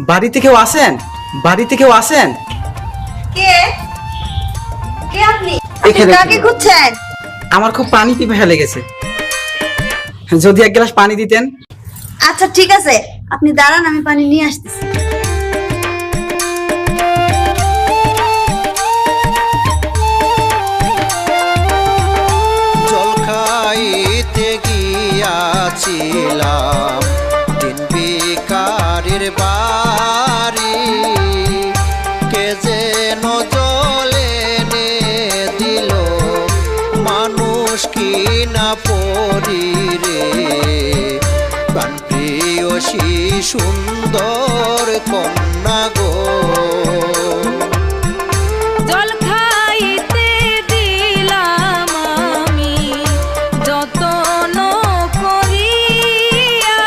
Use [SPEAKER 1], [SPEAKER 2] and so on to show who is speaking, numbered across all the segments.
[SPEAKER 1] বাড়িতে কেউ আসেন? বাড়িতে কেউ আসেন?
[SPEAKER 2] কে কে আপনি?
[SPEAKER 1] এখানে
[SPEAKER 2] কাকে খুঁজছেন?
[SPEAKER 1] আমার খুব পানি পিপাসা লেগেছে, যদি এক গ্লাস পানি দিতেন।
[SPEAKER 2] আচ্ছা ঠিক আছে, আপনি দাঁড়ান, আমি পানি নিয়ে আসতেছি।
[SPEAKER 3] জল খাইতে গিয়াছিলাম দিন বিকারের বাড়ি, কে যেন জল এনে দিল মানুষ কি না পরি রে, প্রাণপ্রিয়সী সুন্দর কন্যা গো।
[SPEAKER 4] জল খাইতে দিলাম আমি যতন করিয়া,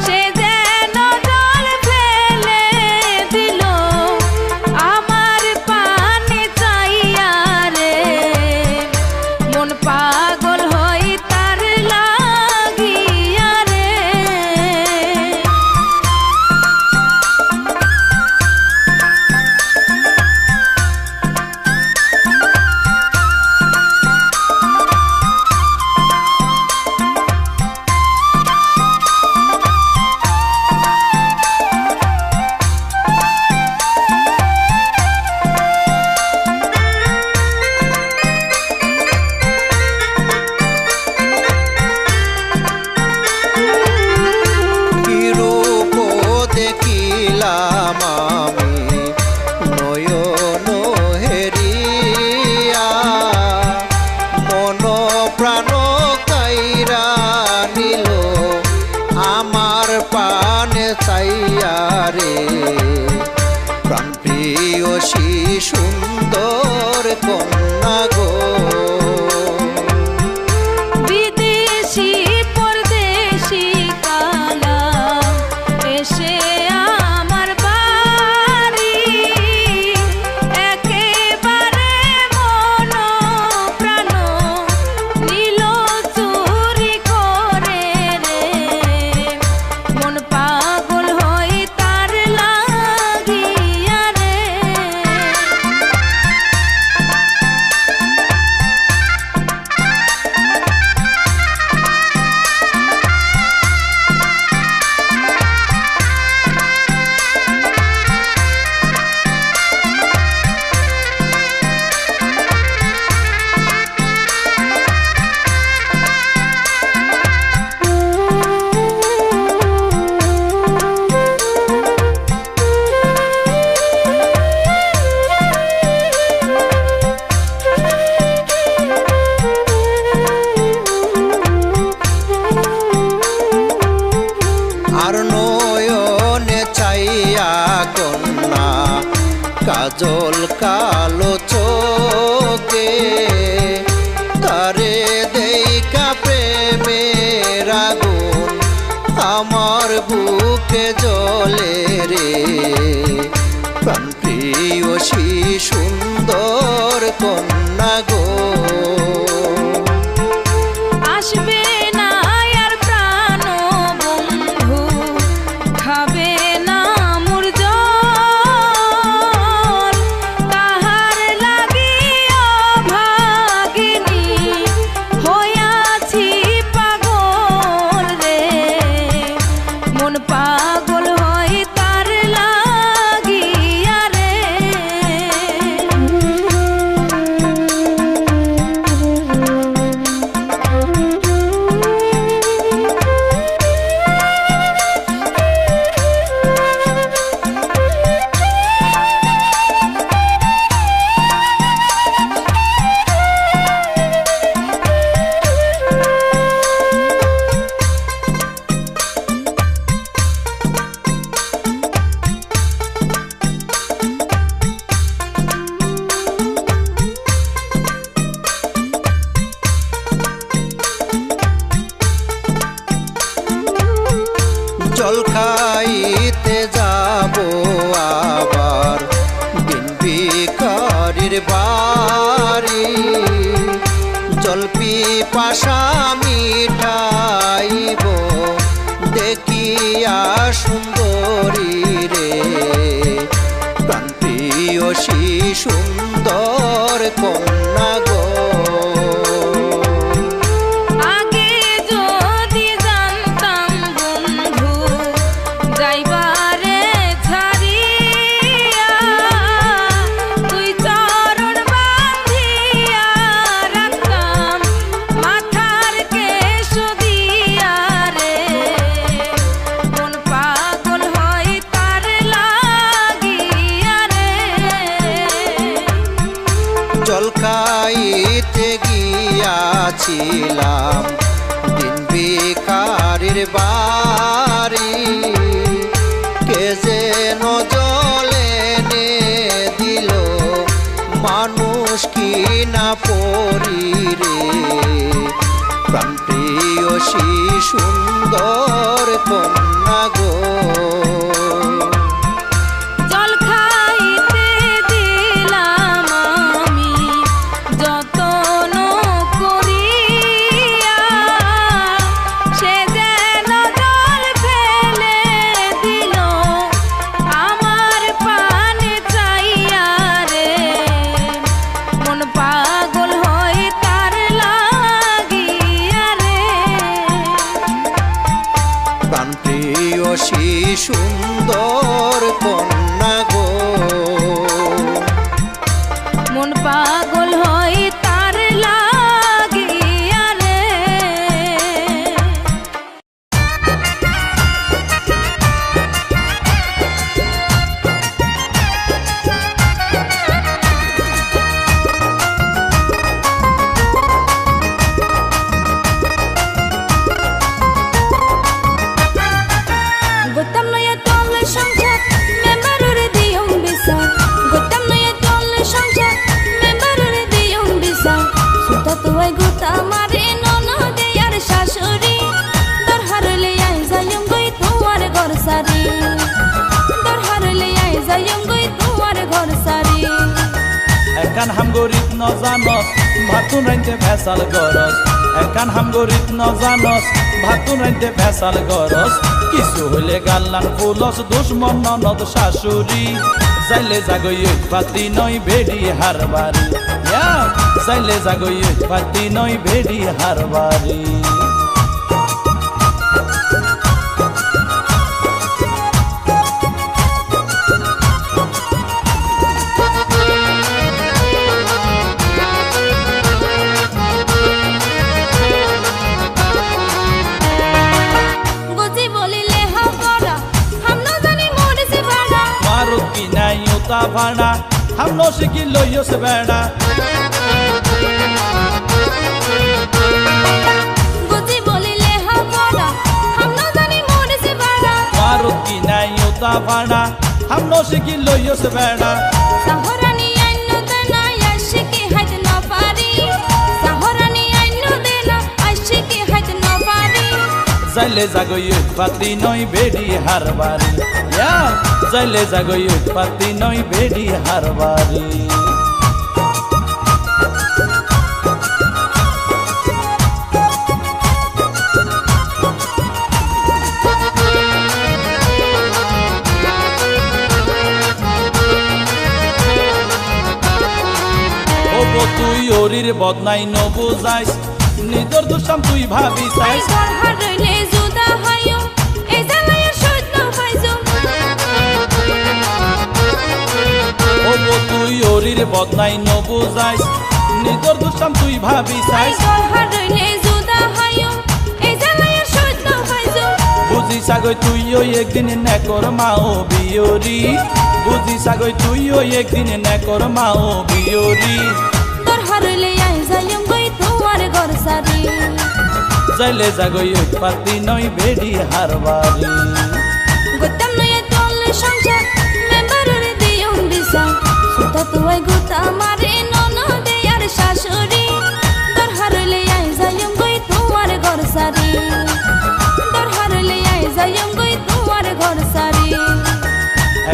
[SPEAKER 4] সে যেন জল ফেলে দিল আমার পানে চাইয়া রে, মন পাগল হই তার লাগিয়া রে।
[SPEAKER 3] কিরূপ দেখিলাম আমি নয়ন হেরিয়া, মন প্রাণ কাইরা নিল আমার পানে চাইয়া রে, প্রাণপ্রিয়সী সুন্দর কন্যা গো।
[SPEAKER 4] বিদেশি পরদেশি কালা এসে আমার বাড়ি, একেবারে মন প্রাণ নিল চুরি করে রে, মন পাগল হই তার লাগিয়া রে।
[SPEAKER 3] আর নয়নে চাইয়া কন্যা কাজল কালো চোখে, তারে দেইকা প্রেমের আগুন আমার বুকে জ্বলে রে, প্রাণপ্রিয়সী সুন্দর কন্যা গো।
[SPEAKER 4] আসবে না আর প্রাণ বন্ধু, খাবে না মোর জল, তাহার লাগিয়া ভাগিনী হইয়াছি পাগল রে, মন পাগল হই তার লাগিয়া রে।
[SPEAKER 3] জল খাইতে যাব আবার দিন বিকারির বাড়ি, জল পিপাসা মিঠাইব দেখিয়া সুন্দরী প্রাণপ্রিয়সী সুন্দর কন্যা গো।
[SPEAKER 4] আগে যদি জানতাম বন্ধু যাইবারে ছাড়িয়া, তুই চরণ বাঁধিয়া রাখতাম মাথার কেশ দিয়া রে, মন পাগল হয় তার লাগিয়া রে।
[SPEAKER 3] জলখাইতে গিয়াছিলাম দিন ভিখারির বাড়ি, কে যেন জলে নে দিল মানুষ কি না পরি রে, প্রাণপ্রিয়সী সুন্দর কন্যা গো।
[SPEAKER 4] জল খাইতে দিলাম আমি যতন করিয়া, সে যেন জল ফেলে দিল আমার পানে চাইয়া রে, মন পাগল হয় তার লাগিয়া রে।
[SPEAKER 3] প্রাণপ্রিয়সী সুন্দর কন্যা গো।
[SPEAKER 4] মন পাগল হয় তার লাগিয়া রে। গোতাম নয়া তল সংসার মেম্বারের দিয়ম বিসা, গোতাম নয়া তল সংসার মেম্বারের দিয়ম বিসা, সুতা তুই গোতা মারে ননদে আর শাশুড়ি, দরহার লে আই যাইম গই তোমার ঘর সারি, দরহার লে আই যাইম গই তোমার ঘর সারি।
[SPEAKER 5] একান হাম গরিব নজানস ভাতুন রাইতে ভেসাল গরস, একান হাম গরিব নজানস ভাতুন রাইতে ভেসাল গরস, কিছু হইলে গাল্লান ফুলস দুশ্মন ননদ শাশুড়ি, যাইলে জাগই পাতি নই বেড়ি হারবারি, যাইলে জাগই পাতি নই বেড়ি হারবারি।
[SPEAKER 4] গোজি বলিলে হাবরা হাম ন জানি মরিছে ভাড়া,
[SPEAKER 5] মারুত কি নাই উতা ভাড়া হাম নসে কি লইয়স বেড়া,
[SPEAKER 4] গোজি বলিলে হাবরা হাম ন জানি মরিছে ভাড়া,
[SPEAKER 5] মারুত কি নাই উতা ভাড়া হাম নসে কি লইয়স বেড়া,
[SPEAKER 4] সাহরানি আইন দেনা আশিকি হাইতে ন পারি, সাহরানি আইন দেনা আশিকি হাইতে ন পারি।
[SPEAKER 5] যাইলে জাগই পাতি নই বেড়ি হারবারি, যাইলে জাগই পাতি নই বেড়ি হারবারি। ওগো তুই ওরির বদনাই ন বুঝাইস, নিজর দুষ্টাম তুই ভাবি
[SPEAKER 4] আই
[SPEAKER 5] চাইস,
[SPEAKER 4] দরহার রইলে জুদা হাইও এই জালায় সহ্য ন পাইছো,
[SPEAKER 5] ওগো তুই ওরির বদনাই ন বুঝাইস, নিজর দুষ্টাম তুই ভাবি
[SPEAKER 4] আই
[SPEAKER 5] চাইস,
[SPEAKER 4] দরহার রইলে জুদা হাইও এই জালায় সহ্য ন পাইছো,
[SPEAKER 5] বুঝি সাগই তুই ওই একদিন নেকর মাও বিয়রি, বুঝি সাগই তুই ওই একদিন নেকর মাও বিয়রি,
[SPEAKER 4] দরহার রইলে আই যাইম গই তোমার ঘর সারি,
[SPEAKER 5] যাইলে জাগই পাতি নই বেড়ি হারবারি।
[SPEAKER 4] গোতাম নয়া তল সংসার মেম্বারের দিয়ম বিসা, সুতা তুই গোতা মারে ননদে আর শাশুড়ি, দরহার রইলে আই যাইম গই তোমার ঘর সারি, দরহার রইলে আই যাইম গই তোমার ঘর সারি।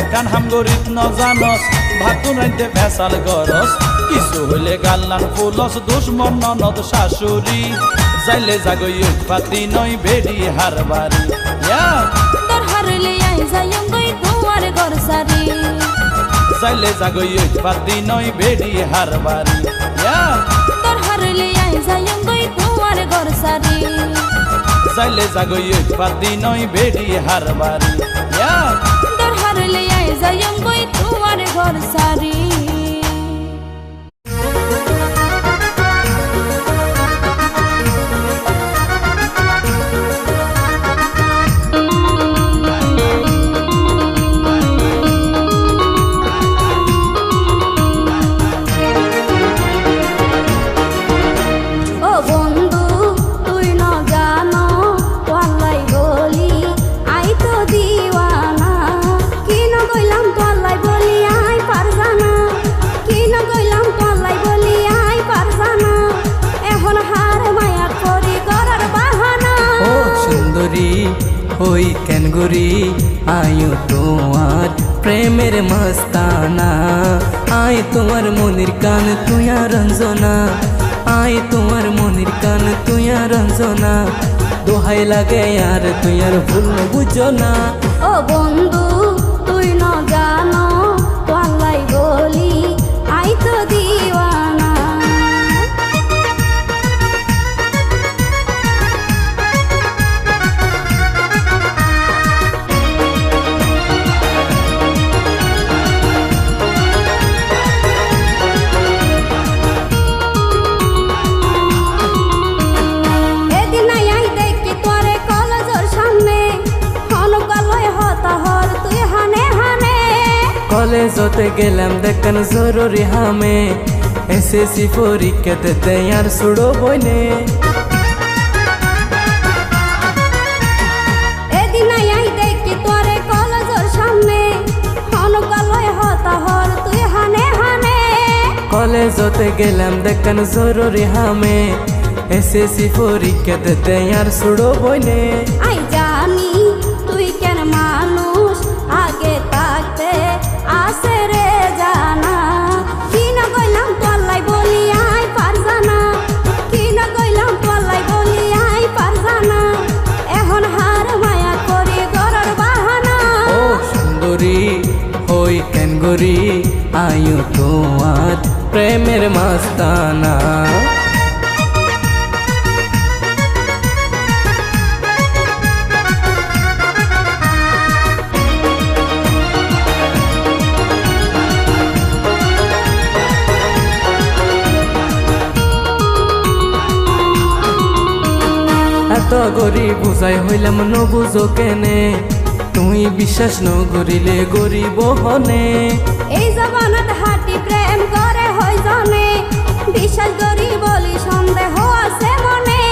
[SPEAKER 5] একান হাম গরিব নজানস ভাতুন রাইতে ভেসাল গরস, কিছু হইলে গাল্লান ফুলস দুশ্মন ননদ শাশুড়ি, যাইলে জাগই পাতি নই বেড়ি হারবারি,
[SPEAKER 4] দরহার রইলে আই যাইম গই তোমার ঘর সারি,
[SPEAKER 5] যাইলে যাইলে জাগই পাতি নয় বেডি হারবারি
[SPEAKER 4] তোর হারলে আই যাইম গই তোমার ঘর সারি
[SPEAKER 5] যাইলে জাগই পাতি নয় বেডি হারবারি
[SPEAKER 4] তোর হারলে আই যাইম গই তোমার ঘর সারি
[SPEAKER 6] ওই কেন গরি আয়ো তোমার প্রেমের মস্তানা আয় তোমার মনির কান তুইয়া রঞ্জনা আয় তোমার মনির কান তুইয়া রঞ্জনা দোহাই লাগে আর তুইয়ার ভুল বুঝো না
[SPEAKER 4] ও বন্ধু তুই ন জানো তোলাই বলি আই তো দিওয়ানা
[SPEAKER 6] কলেজতে গেলাম দেখান জরুরি হামে এসএসসি পরীক্ষা দিতে আর ছুড়ো বইনে
[SPEAKER 4] এদিন আই দেখি তোরে কলেজের সামনে হনকালয় হতাহর তুই হানে হানে
[SPEAKER 6] কলেজতে গেলাম দেখান জরুরি হামে এসএসসি পরীক্ষা দিতে আর ছুড়ো বইনে
[SPEAKER 4] আই জানি তুই কেন মানুষ আগে থাকতে আসে রে জানা কি না কইলাম তোলাই বলি আই পারজানা কি না কইলাম তোলাই বলি আই পারজানা এখন হার মায়া করি গরর বাহানা
[SPEAKER 6] ও সুন্দরী হই কেন গরি আয়ো তোমার প্রেমের মস্তানা এত গরিব বুঝাই হইলাম ন বুঝো কেনে তুই বিশ্বাস ন করিলে গরিব হনে
[SPEAKER 4] এই জবানত হাঁটি প্রেম করে হই জনে বিশ্বাস করি বলি সন্দেহ আছে মনে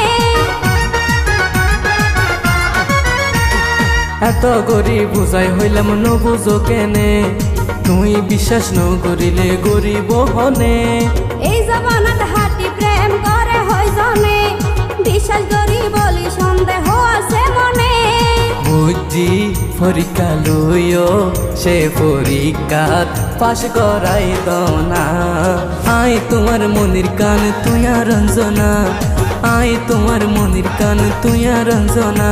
[SPEAKER 6] এত গরিব বুঝাই হইলাম ন বুঝো কেনে তুই বিশ্বাস ন করিলে গরিব হনে
[SPEAKER 4] এই জবানত হাঁটি প্রেম করে হই জনে বিশ্বাস করি বলি সন্দেহ আছে মনে
[SPEAKER 6] বুঝি পরীক্ষা লইও সে পরীক্ষাত পাশ করাই দনা আয় তোমার মনির কান তুইয়া রঞ্জনা আয় তোমার মনির কান তুইয়া রঞ্জনা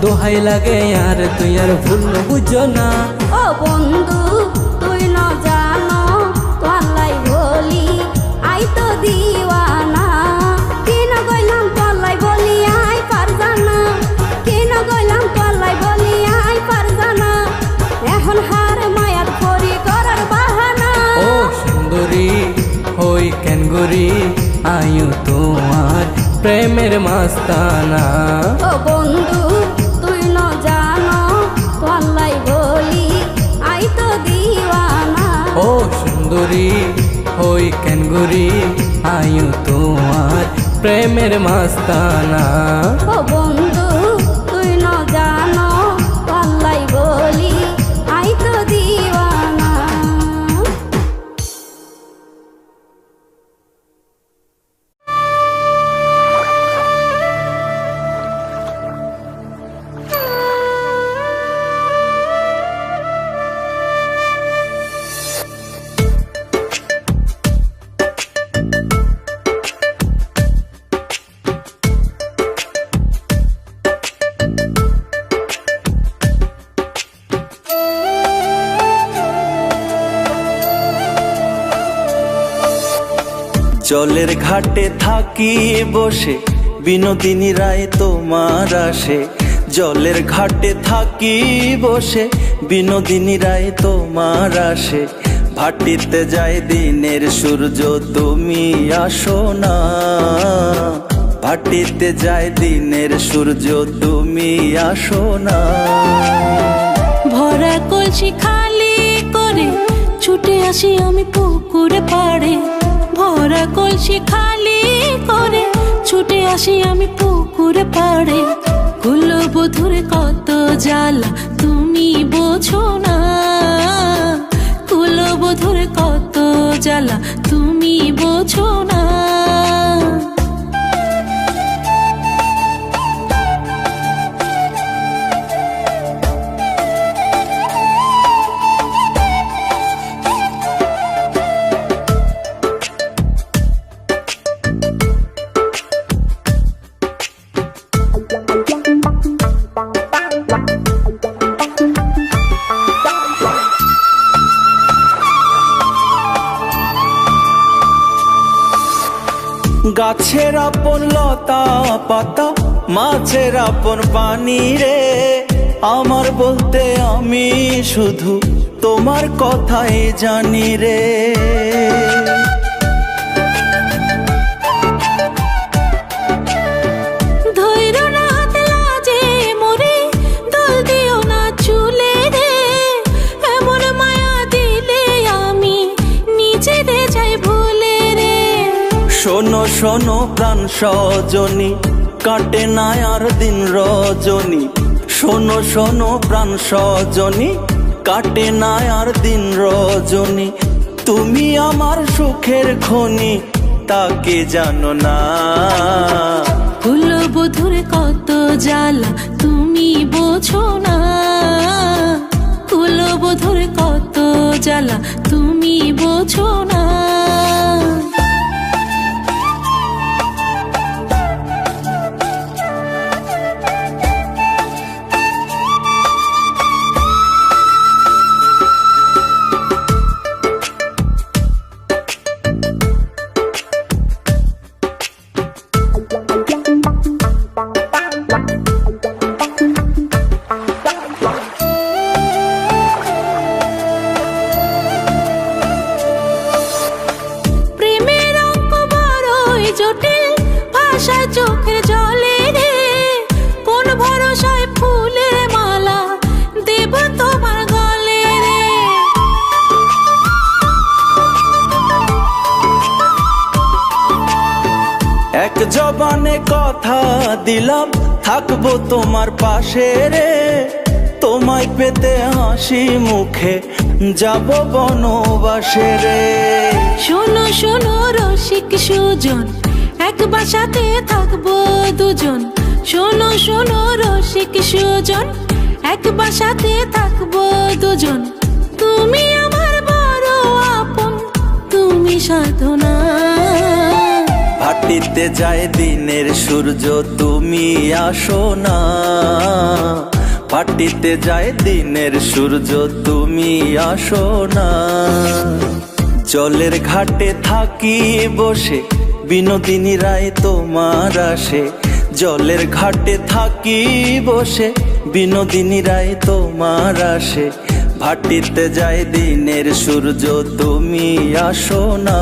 [SPEAKER 6] দোহাই লাগে আর তুইয়ার ভুল বুঝো না
[SPEAKER 4] ও বন্ধু তুই ন জানো তোলাই বলি আই তো দিওয়ানা কি না কইলাম তোলাই বলি আই পারজানা কি না কইলাম তোলাই বলি আই পারজানা এখন হার মায়াত করি করার বাহানা
[SPEAKER 6] ও সুন্দরী হই কেন গরি আয়ো তোমার প্রেমের মস্তানা
[SPEAKER 4] ও বন্ধু তুই ন জানো তোলাই বলি আই তো দিওয়ানা
[SPEAKER 6] ও সুন্দরী হই কেন গরি আয়ো তোমার প্রেমের মস্তানা
[SPEAKER 4] ও বন্ধু তুই ন জানো তোলাই বলি আই তো দিওয়ানা
[SPEAKER 7] জলের ঘাটে থাকি বসে বিনোদিনী রায় তোমার আসে জলের ঘাটে থাকি বসে বিনোদিনী রায় তোমার আসে ভাটিতে যায় দিনের সূর্য তুমি আসো না ভাটিতে যায় দিনের সূর্য তুমি আসো না
[SPEAKER 4] ভরা কলসি খালি করে ছুটে আসি আমি পুকুরে পাড়ে ভরা কলসি খালি করে ছুটে আসি আমি পুকুরে পাড়ে কুলবধূর কত জ্বালা তুমি বোঝো না কুলবধূর কত জ্বালা তুমি বোঝো না
[SPEAKER 7] গাছের আপন লতা পাতা মাছের আপন পানি রে আমার বলতে আমি শুধু তোমার কথাই জানি রে
[SPEAKER 4] ধৈর্য না হাতে লাজে মরে দোল দিও না চুলে রে এমন মায়া দিলে আমি নিজেরে যাই ভুলে রে
[SPEAKER 7] শোনো শোনো প্রাণ সজনী কাটে না আর দিন রজনী শোনো শোনো প্রাণ সজনী কাটে না আর দিন রজনী তুমি আমার সুখের খনি তাকে জানো না
[SPEAKER 4] কুলবধূর কত জ্বালা তুমি বোঝো না কুলবধূর কত জ্বালা তুমি বোঝো না চোখের জলে রে কোন ভরসায় ফুলের মালা দেব তোমার গলে রে
[SPEAKER 7] এক জবানে কথা দিলাম থাকবো তোমার পাশে রে তোমায় পেতে হাসি মুখে যাব বনবাসে রে
[SPEAKER 4] শোনো শোনো রসিক সুজন এক বাসাতে থাকবো দুজন শোনো শোনো রসিক সুজন এক বাসাতে থাকবো দুজন তুমি আমার বড় আপন তুমি সাধনা
[SPEAKER 7] ভাটিতে যায় দিনের সূর্য তুমি আসো না ভাটিতে যায় দিনের সূর্য তুমি আসো না জলের ঘাটে থাকি বসে বিনোদিনী রায় তোমার আসে জলের ঘাটে থাকি বসে বিনোদিনী রায় তোমার আসে ভাটিতে যায় দিনের সূর্য তুমি আসো না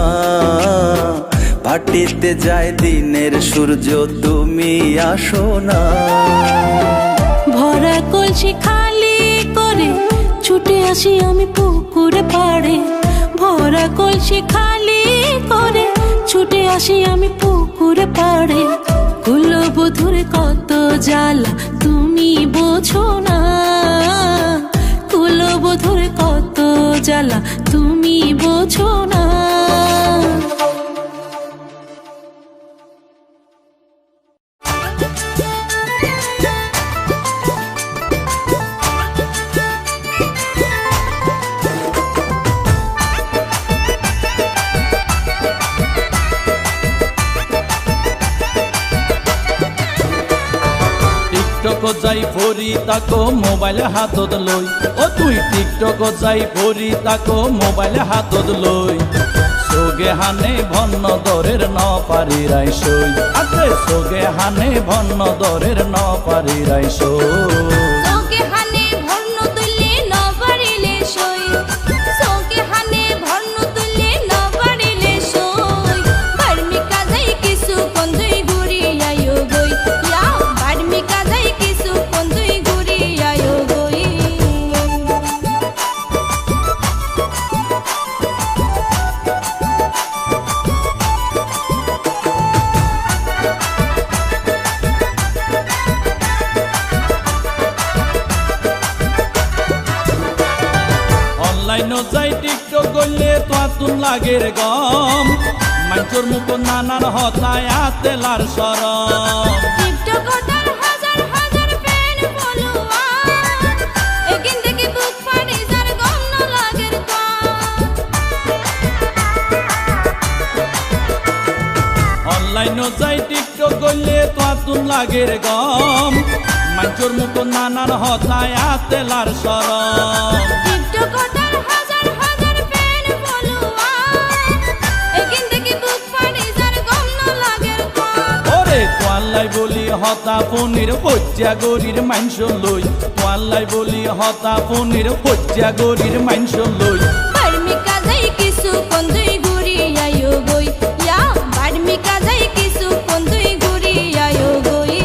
[SPEAKER 7] ভাটিতে যায় দিনের সূর্য তুমি আসো না
[SPEAKER 4] ভরা কলসি খালি করে ছুটে আসি আমি পুকুরে পাড়ে ভরা কলসি খালি করে ছুটে আসি আমি পুকুরে পাড়ে কুলবধূর কত জ্বালা তুমি বোঝো না কুলবধূর কত জ্বালা তুমি বোঝো না
[SPEAKER 5] টিকটক যাই ভরি তাকো মোবাইল হাতত লই ও তুই টিকটক যাই ভরি তাকো মোবাইল হাতত লই সোগে হানে ভন্ন দরের ন পারি রাইসই আতে সোগে হানে ভন্ন দরের ন পারি রাইসই
[SPEAKER 4] সোগে হানে ভর্ণ তুললে ন পারিলে সই সোগে হানে ভর্ণ তুললে ন পারিলে সই বার্মি কাজাই কিছু কন্দুই ঘুরি আয়ো গই ইয়া বার্মি কাজাই কিছু কন্দুই ঘুরি আয়ো গই
[SPEAKER 5] অনলাইনও যাই টিকটক করলে তোয়াতুন লাগের গম মানুষের মুখ নানান হতায় আতেলার সরম
[SPEAKER 4] টিকটকার হাজার হাজার ফ্যান ফলোয়ার একিন থেকে বুক ফাটে যার গম ন লাগের
[SPEAKER 5] অনলাইনও যাই টিকটক করলে তোয়াতুন লাগের গম মানুষের মুখ নানান হতায় আতেলার সরম
[SPEAKER 4] টিকটকার হাজার হাজার ফ্যান ফলোয়ার একিন থেকে বুক ফাটে যার গম ন লাগের
[SPEAKER 5] ওরে তোয়াল্লাই বলি হতা পনির হজ্জা গরির মাংস লই তোয়াল্লাই বলি হতা পনির হজ্জা গরির মাংস লই
[SPEAKER 4] বার্মি কাজাই কিছু কন্দুই ঘুরি আয়ো গই ইয়া বার্মি কাজাই কিছু কন্দুই ঘুরি আয়ো গই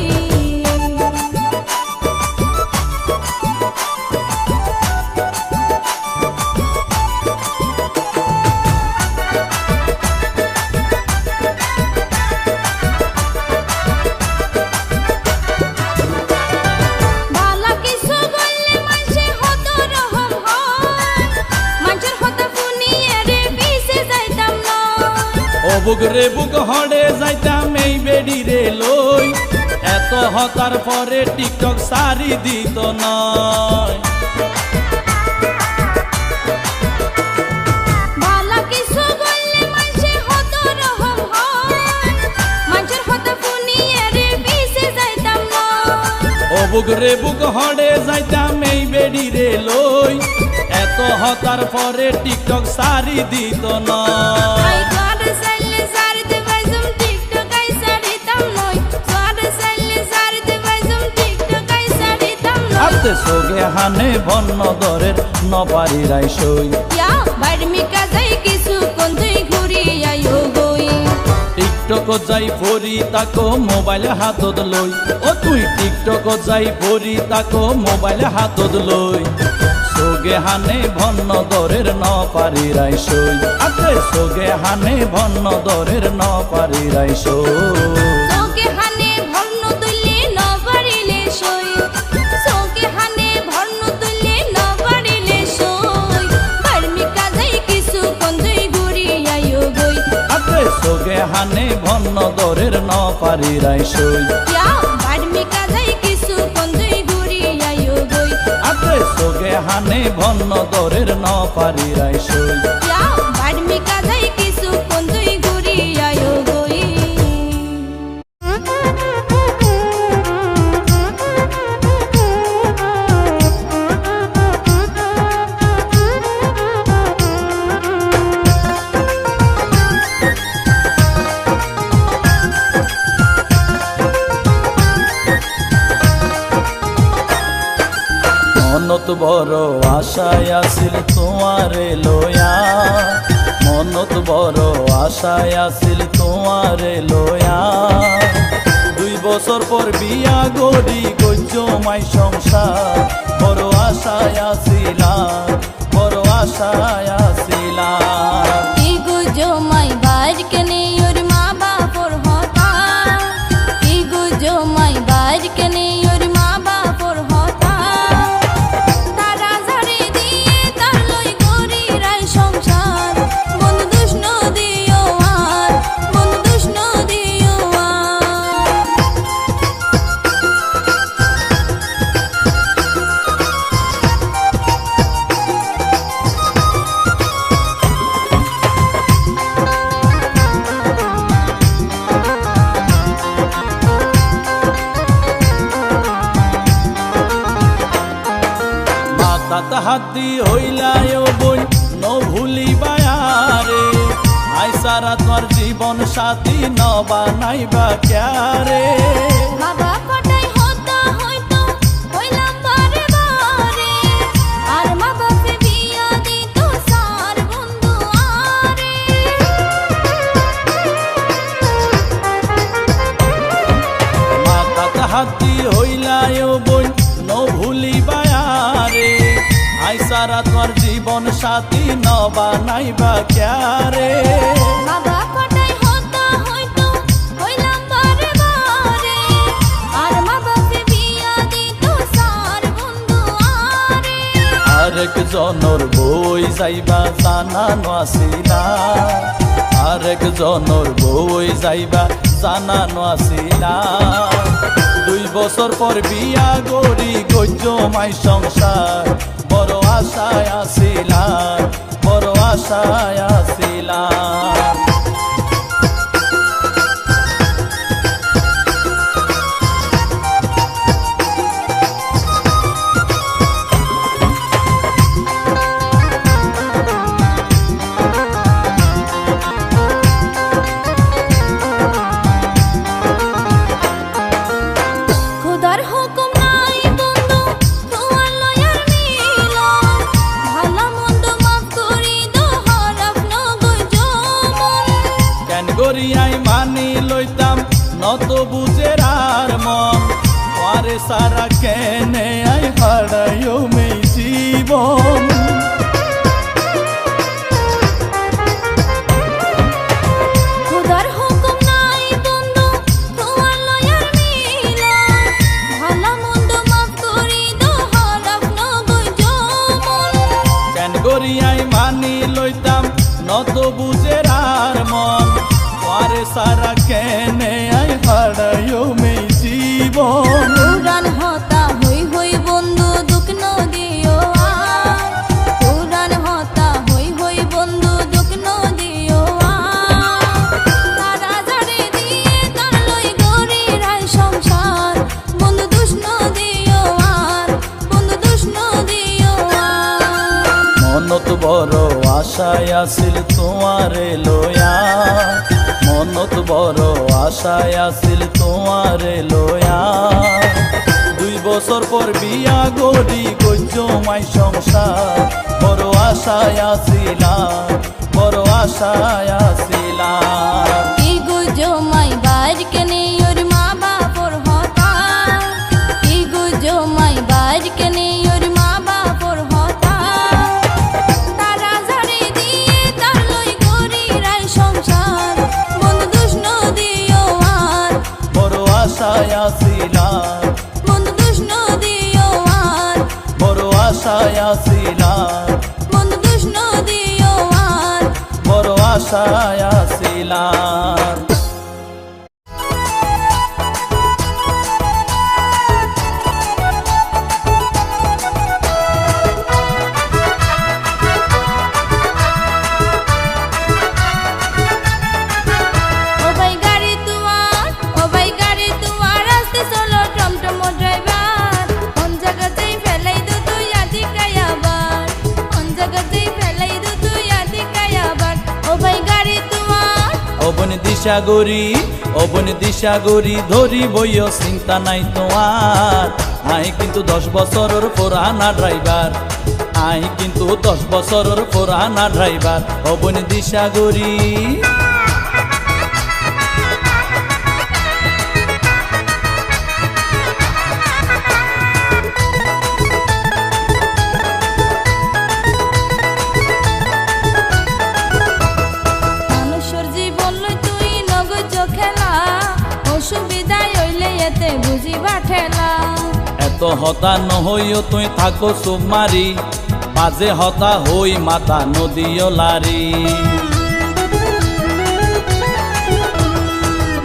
[SPEAKER 4] বালা কিছু বললে মানসে হত রহম হয় মানসের হতা ফুনিয়ে রে পিছে যাইতাম না
[SPEAKER 5] ও বুক রে বুক হড়ে যাইতাম এই বেডি রে লই এত হতার পরে টিকটক সারি দিত নয়
[SPEAKER 4] বালা কিছু বললে মানসে হত রহম হয় মানসের হতা ফুনিয়ে রে পিছে যাইতাম না
[SPEAKER 5] ও বুক রে বুক হড়ে যাইতাম এই বেডি রে লই এত হতার পরে টিকটক সারি দিত নয়
[SPEAKER 4] আই গড সাইলে সারতে বাইজম টিকটক আই সারিতাম নই গড সাইলে সারতে বাইজম টিকটক আই সারিতাম নই
[SPEAKER 5] আতে সোগে হানে ভন্ন দরের ন পারি রাইসই
[SPEAKER 4] ইয়া বার্মি কাজাই কিছু কন্দুই ঘুরি আয়ো গই
[SPEAKER 5] টিকটক যাই ভরি তাকো মোবাইল হাতত লই ও তুই টিকটক যাই ভরি তাকো মোবাইল হাতত লই সোগে হানে ভন্ন দরের ন পারি রাইসই আতে সোগে হানে ভন্ন দরের ন পারি রাইসই
[SPEAKER 4] সোকে হানে ভর্ণ তুললে ন পারিলে সই সোকে হানে ভর্ণ তুললে ন পারিলে সই বার্মি কাজাই কিছু কন্দুই ঘুরি আয়ো গই
[SPEAKER 5] আতে সোগে হানে ভন্ন দরের ন পারি রাইসই
[SPEAKER 4] ইয়া বার্মি কাজাই কিছু কন্দুই ঘুরি আয়ো গই
[SPEAKER 5] আতে সোগে হানে ভন্ন দরের ন পারি রাইসই
[SPEAKER 4] ইয়া বার্মি কাজাই কিছু কন্দুই ঘুরি আয়ো গই
[SPEAKER 5] মনত বড় আশায় আছিল তোমারে লয়া মনত বড় আশায় আছিল তোমারে লয়া 2 বছর পর বিয়া গড়ি গজ্জ মাই সংসার বড় আশায় আছিলাম বড় আশায় আছিলাম
[SPEAKER 4] কি গো জমাই বার কেনে ওর মা বাপর হতা কি গো জমাই বার কেনে ওর মা বাপর হতা তারা ঝাড়ে দিয়ে তার লই করি রাই সংসার বন্ধু দুষ্ণ দিও আর বন্ধু দুষ্ণ দিও আর
[SPEAKER 5] মাতাত হাতি হইলায় বই ন ভুলিবায়ারে আই সারা তোর জীবন সাথী নবা নাইবা ক্যারে
[SPEAKER 4] মা বাবাটাই হতা হইতো হইলাম বারে বারে আর মা বাপে বিয়া দিত সার বন্ধু আরে
[SPEAKER 5] মাথা হাতি হইলায়ও বই ন ভুলিবা আরে আই সারা তোর জীবন সাথী নবা নাইবা ক্যারে
[SPEAKER 4] মা বাবাটাই হতা হইতো হইলাম বারে বারে আর মা বাপে বিয়া দিত সার বন্ধু আরে
[SPEAKER 5] আরেক জনর বই যাইবা জানানো আসিলা আরেক জনর বই যাইবা জানানো আসিলা 2 বছর পর বিয়া গড়ি গজ্য মাই সংসার বড় আশায় আসিলাম বড় আশায় আসিলাম
[SPEAKER 4] খোদার হুকুম নাই বন্ধু তোমার লয়ার মিল ভালো মন্দ মাফ করি দোহার আপন গজমন
[SPEAKER 5] কেন গরিয়াই মানি লইতাম নত বুঝের আর মন আরে সারা কেনে আই হারাইও মেই জীবন
[SPEAKER 4] খোদার হুকুম নাই বন্ধু তোমার লয়ার মিল ভালো মন্দ মাফ করি দোহার আপন গজমন
[SPEAKER 5] কেন গরিয়াই মানি লইতাম নত বুঝের আর মন আরে সারা কেনে আই হারাইও মেই জীবন
[SPEAKER 4] পুরান হতা হই হই বন্ধু দুঃখ নদিও আর পুরান হতা হই হই বন্ধু দুঃখ নদিও আর তারা জারে দিয়ে তার লই গরি রাই সংসার বন্ধু দুষ নদিও আর বন্ধু দুষ নদিও আর
[SPEAKER 5] মনত বড় আশায় আছিল তোমারে লয়া মনত বড় আশায় আছিল তোমারে লয়া 2 বছর পর বিয়া গড়ি গজ্য মাই সংসার বড় আশায় আসিলাম বড় আশায় আসিলাম
[SPEAKER 4] কি গুজো মাই বাইর কেনে ওর মা বাপর হতা কি গুজো মাই বাইর কেনে ওর মা বাপর হতা তারা জারে দিয়ে তার লই গরি রাই সংসার বন্ধু দুষ নদিও আর
[SPEAKER 5] বড় আশায় আসিলাম
[SPEAKER 4] বন্ধু দুষ নদিও আর
[SPEAKER 5] বড় আশায় আসিলাম
[SPEAKER 4] বন্ধু দুষ নদিও আর
[SPEAKER 5] বড় আশায় আসিলাম
[SPEAKER 4] ও ভাই গাড়ি তোমার ও ভাই গাড়ি তোমার আস্তে চলো টমটমো ড্রাইভার কোন জায়গাতেই ফেলাই দো তুই আদি কায়াবার কোন জায়গাতেই ফেলাই দো তুই আদি কায়াবার ও ভাই গাড়ি তোমার
[SPEAKER 5] অবন দিশা গরি ধরি বইও চিন্তা নাই তোমার আই কিন্তু 10 বছরের পুরানা ড্রাইভার আই কিন্তু 10 বছরের পুরানা ড্রাইভার অবন দিশা গরি
[SPEAKER 4] মানুষের জীবন লই তুই নগজ খেলা অসুবিধায় হইলে এতে বুঝিবা ঠেলা
[SPEAKER 5] এত হতা নহইও তুই থাকো চুপ মারি বাজে হতা হই মাথা নদীও লারি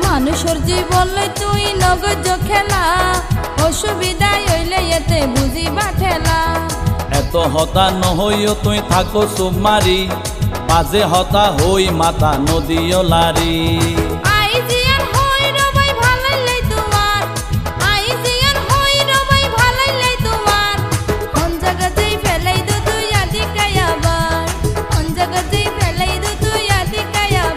[SPEAKER 4] মানুষের জীবন লই তুই নগজ খেলা অসুবিধায় হইলে এতে বুঝিবা ঠেলা
[SPEAKER 5] এত হতা নহইও তুই থাকো চুপ মারি বাজে হতা হই মাথা নদীও লারি
[SPEAKER 4] আই জিয়ান হই রবাই ভালাইলাই তোমার আই জিয়ান হই রবাই ভালাইলাই তোমার কোন জায়গাতেই ফেলাই দো তুই আদি কায়াবার কোন জায়গাতেই ফেলাই দো তুই আদি কায়াবার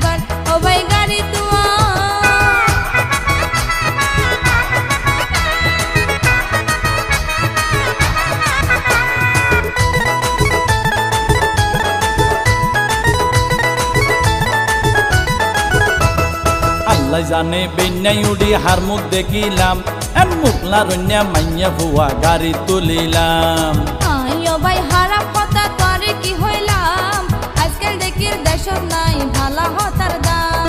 [SPEAKER 5] জানে বেন্যাই উড়ি হার মুখ দেখিলাম এন মুখলা রন্যা মাইয়া ভুয়া গাড়ি তুলিলাম
[SPEAKER 4] আইও ভাই হারাম কথা তোরে কি হইলাম আজকাল দেখির দেশত নাই ভালা হতার দাম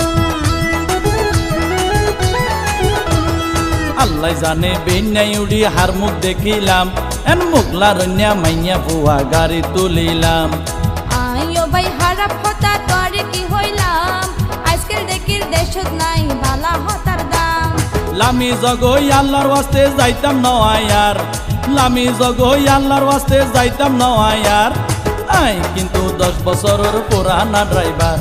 [SPEAKER 5] আল্লাহ জানে বেন্যাই উড়ি হার মুখ দেখিলাম এন মুখলা রন্যা মাইয়া ভুয়া গাড়ি তুলিলাম
[SPEAKER 4] আইও ভাই হারাম কথা তোরে কি হইলাম আজকাল দেখির দেশত নাই ভালা হতার দাম
[SPEAKER 5] লামি জগই আল্লাহর ওয়াস্তে যাইতাম নয়ার লামি জগই আল্লাহর ওয়াস্তে যাইতাম নয়ার আই কিন্তু 10 বছরের পুরানা ড্রাইভার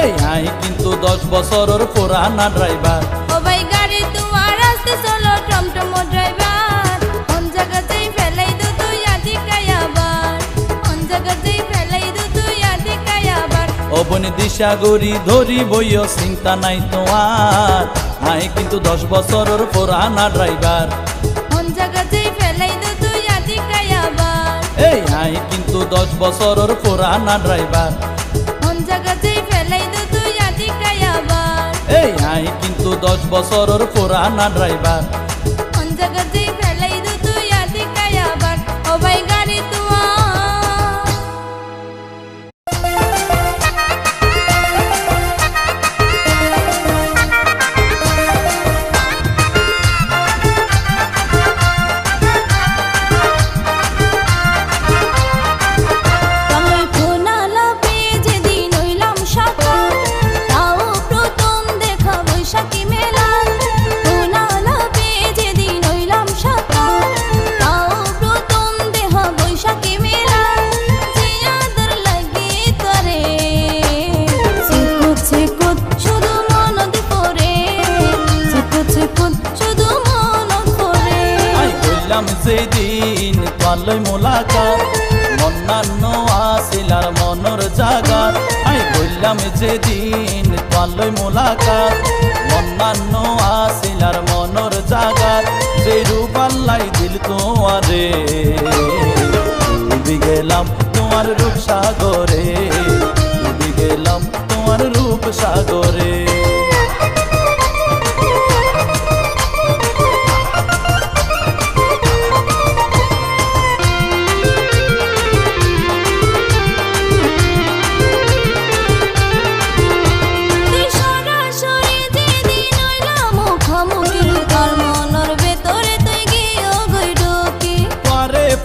[SPEAKER 5] এই আই কিন্তু 10 বছরের পুরানা ড্রাইভার
[SPEAKER 4] ও ভাই গাড়ি তোমার রাস্তে চলো টমটম ড্রাইভার কোন জায়গাতেই ফেলাই দু তুই আদি কায়াবার কোন জায়গাতেই ফেলাই দু তুই আদি কায়াবার
[SPEAKER 5] অবনি দিশা গরি ধরি বইও চিন্তা নাই তোমার আই কিন্তু 10 বছরের পুরানা ড্রাইভার
[SPEAKER 4] কোন জায়গাতেই ফেলাই দু তুই আদি কায়াবার
[SPEAKER 5] এই আই কিন্তু 10 বছরের পুরানা ড্রাইভার
[SPEAKER 4] কোন জায়গাতেই ফেলাই দু তুই আদি কায়াবার
[SPEAKER 5] এই আই কিন্তু 10 বছরের পুরানা ড্রাইভার
[SPEAKER 4] কোন জায়গাতেই ফেলাই দু তুই আদি কায়াবার ও ভাই গাড়ি তোমার
[SPEAKER 5] যেদিন তোয়ালই মোলাকাত মন্নান্ন আসিলার মনর জাগাত আই বললাম যেদিন তোয়ালই মোলাকাত মন্নান্ন আসিলার মনর জাগাত যে রূপ আল্লাই দিল তোমারে ডুবি গেলাম তোমার রূপ সাগরে ডুবি গেলাম তোমার রূপ সাগরে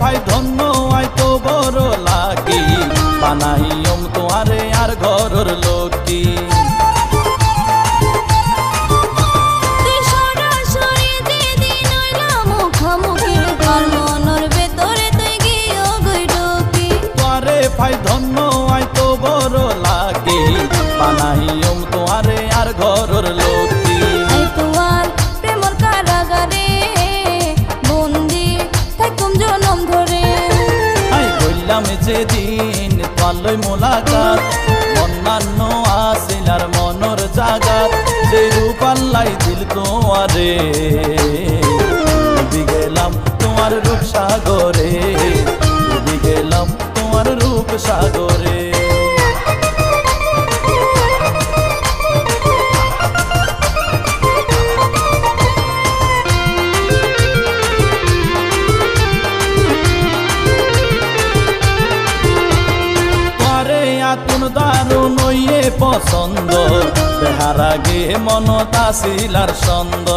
[SPEAKER 5] ভাই ধন্য আই তো বড় লাগি বানাইম তোমারে আর ঘরের লোকি তোরে ভাই ধন্য আই তো বড় লাগি বানাইম তোমারে আর ঘরের লোকি
[SPEAKER 4] তোমার প্রেমর কারাগারে বন্দি থাকুম জনম ধরে
[SPEAKER 5] আই বললাম যেদিন তোয়ালই মোলাকাত অন্যান্য আসিলার মনর জাগাত যে রূপ আল্লাই দিল তোমারে ডুবি গেলাম তোমার রূপ সাগরে ডুবি গেলাম তোমার রূপ সাগরে তুন দারুণ ইয়ে পছন্দ দেহার আগে মনত আসিলার ছন্দ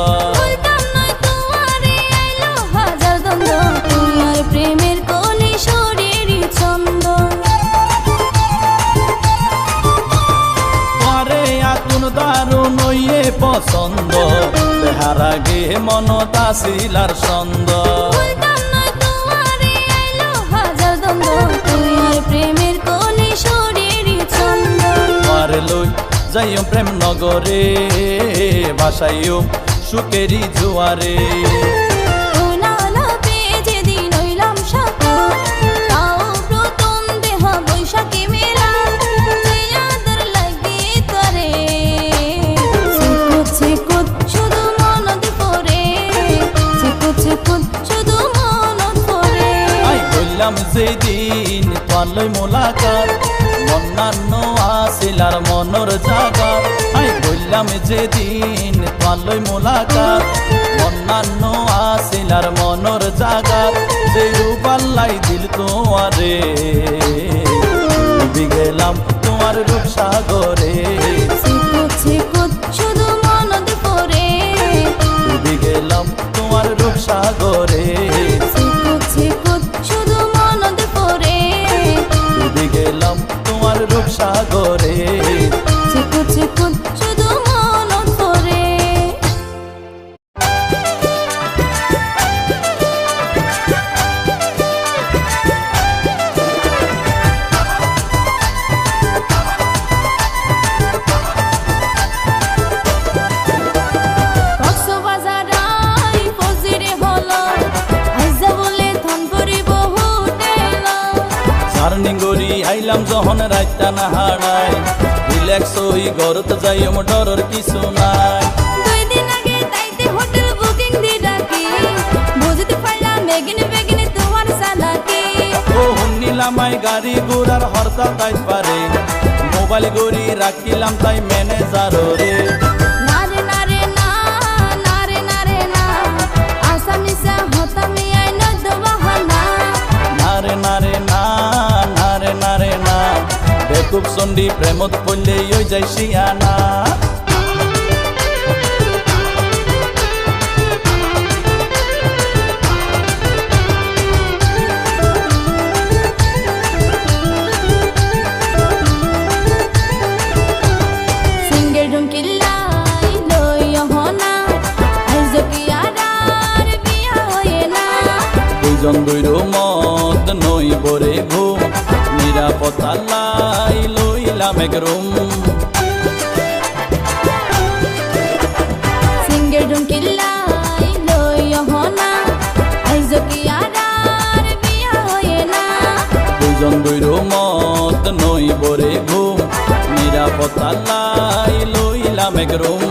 [SPEAKER 4] প্রেমের কলি শরীরই ছন্দ
[SPEAKER 5] পরে আতুন দারুণ ইয়ে পছন্দ দেহার আগে মনত আসিলার ছন্দ
[SPEAKER 4] প্রেমের কলি শরীরই ছন্দ
[SPEAKER 5] লই যাইও প্রেম নগরে বাসাইও সুকেরি জুয়ারে
[SPEAKER 4] যেদিন হইলাম সাকা তাও প্রথম দেহ বৈশাখী মেলা আদর লাগে করে ছিকুত শুধু মনত পড়ে ছিকুত শুধু মনত পড়ে
[SPEAKER 5] আই বললাম যেদিন তোয়ালই মোলাকাত মন্নান্ন আসিলার মনর জাগাত আই বললাম যেদিন তোয়ালৈ মোলাকাত অন্যান্য আসিলার মনর জাগাত যে রূপাল্লাই দিল তোমারে ডুবি গেলাম তোমার রূপসাগরে
[SPEAKER 4] চিকুট চিকুট শুধু মনত পড়ে
[SPEAKER 5] ডুবি গেলাম তোমার রূপসাগরে
[SPEAKER 4] চিকুট চিকুট শুধু মনত পড়ে
[SPEAKER 5] ডুবি গেলাম তোমার রূপসাগরে
[SPEAKER 4] চিকুট চিকুট শুধু মনত পড়ে কক্সবাজার আই ফজিরে হলো আইজা বলে ধনপুরি বহুত এলো
[SPEAKER 5] সারনিঙ্গরি আইলাম যখন রাইতা না হারাই রিল্যাক্স হই ঘরত যাই ডরর কিছু নাই
[SPEAKER 4] 2 দিন আগে তাইতে হোটেল বুকিং দি ডাকি বুঝতে পারলাম বেগিনে তোমার সালাকি
[SPEAKER 5] ও হুন্নিলামাই গাড়ি ঘোড়ার হরতাল তাই পারে মোবাইল গড়ি রাখিলাম তাই ম্যানেজার রে
[SPEAKER 4] নারে নারে না নারে নারে না আসামিসা হতামি আই নদ বাহানা
[SPEAKER 5] নারে নারে না নারে নারে না বেকুব চণ্ডী প্রেমত পড়লে ওই যাই শিয়ানা
[SPEAKER 4] সিঙ্গেল ডুমকিল্লাই লইয় হনা আইজ কি আর বিয়া হয়ে না
[SPEAKER 5] দুইজন দুইর মত নই বরে ঘুম নিরাপত্তা লাই লইলাম এক রুম
[SPEAKER 4] সিঙ্গেল ডুমকিল্লাই লইয় হনা আইজ কি আর বিয়া হয়ে না
[SPEAKER 5] দুইজন দুইর মত নই বরে ঘুম নিরাপত্তা লাই লইলাম এক রুম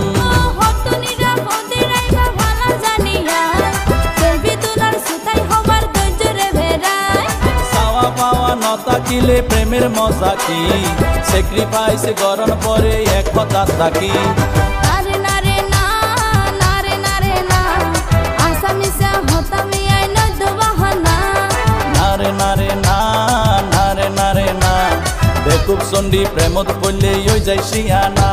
[SPEAKER 4] হত নিরাপদে রাইবা ভালা জানিয়া সেলফি তোলার সুতাই হবার ধৈর্যরে ভেড়ায়
[SPEAKER 5] চাওয়া পাওয়া নতাকিলে প্রেমের মজা কি স্যাক্রিফাইস গরম পরে এক কথা থাকি
[SPEAKER 4] নারে নারে না নারে নারে না আসামিসা হতামি আই নদ বাহানা
[SPEAKER 5] নারে নারে না নারে নারে না বেকুব চণ্ডী প্রেমত পড়লে ওই যাই শিয়ানা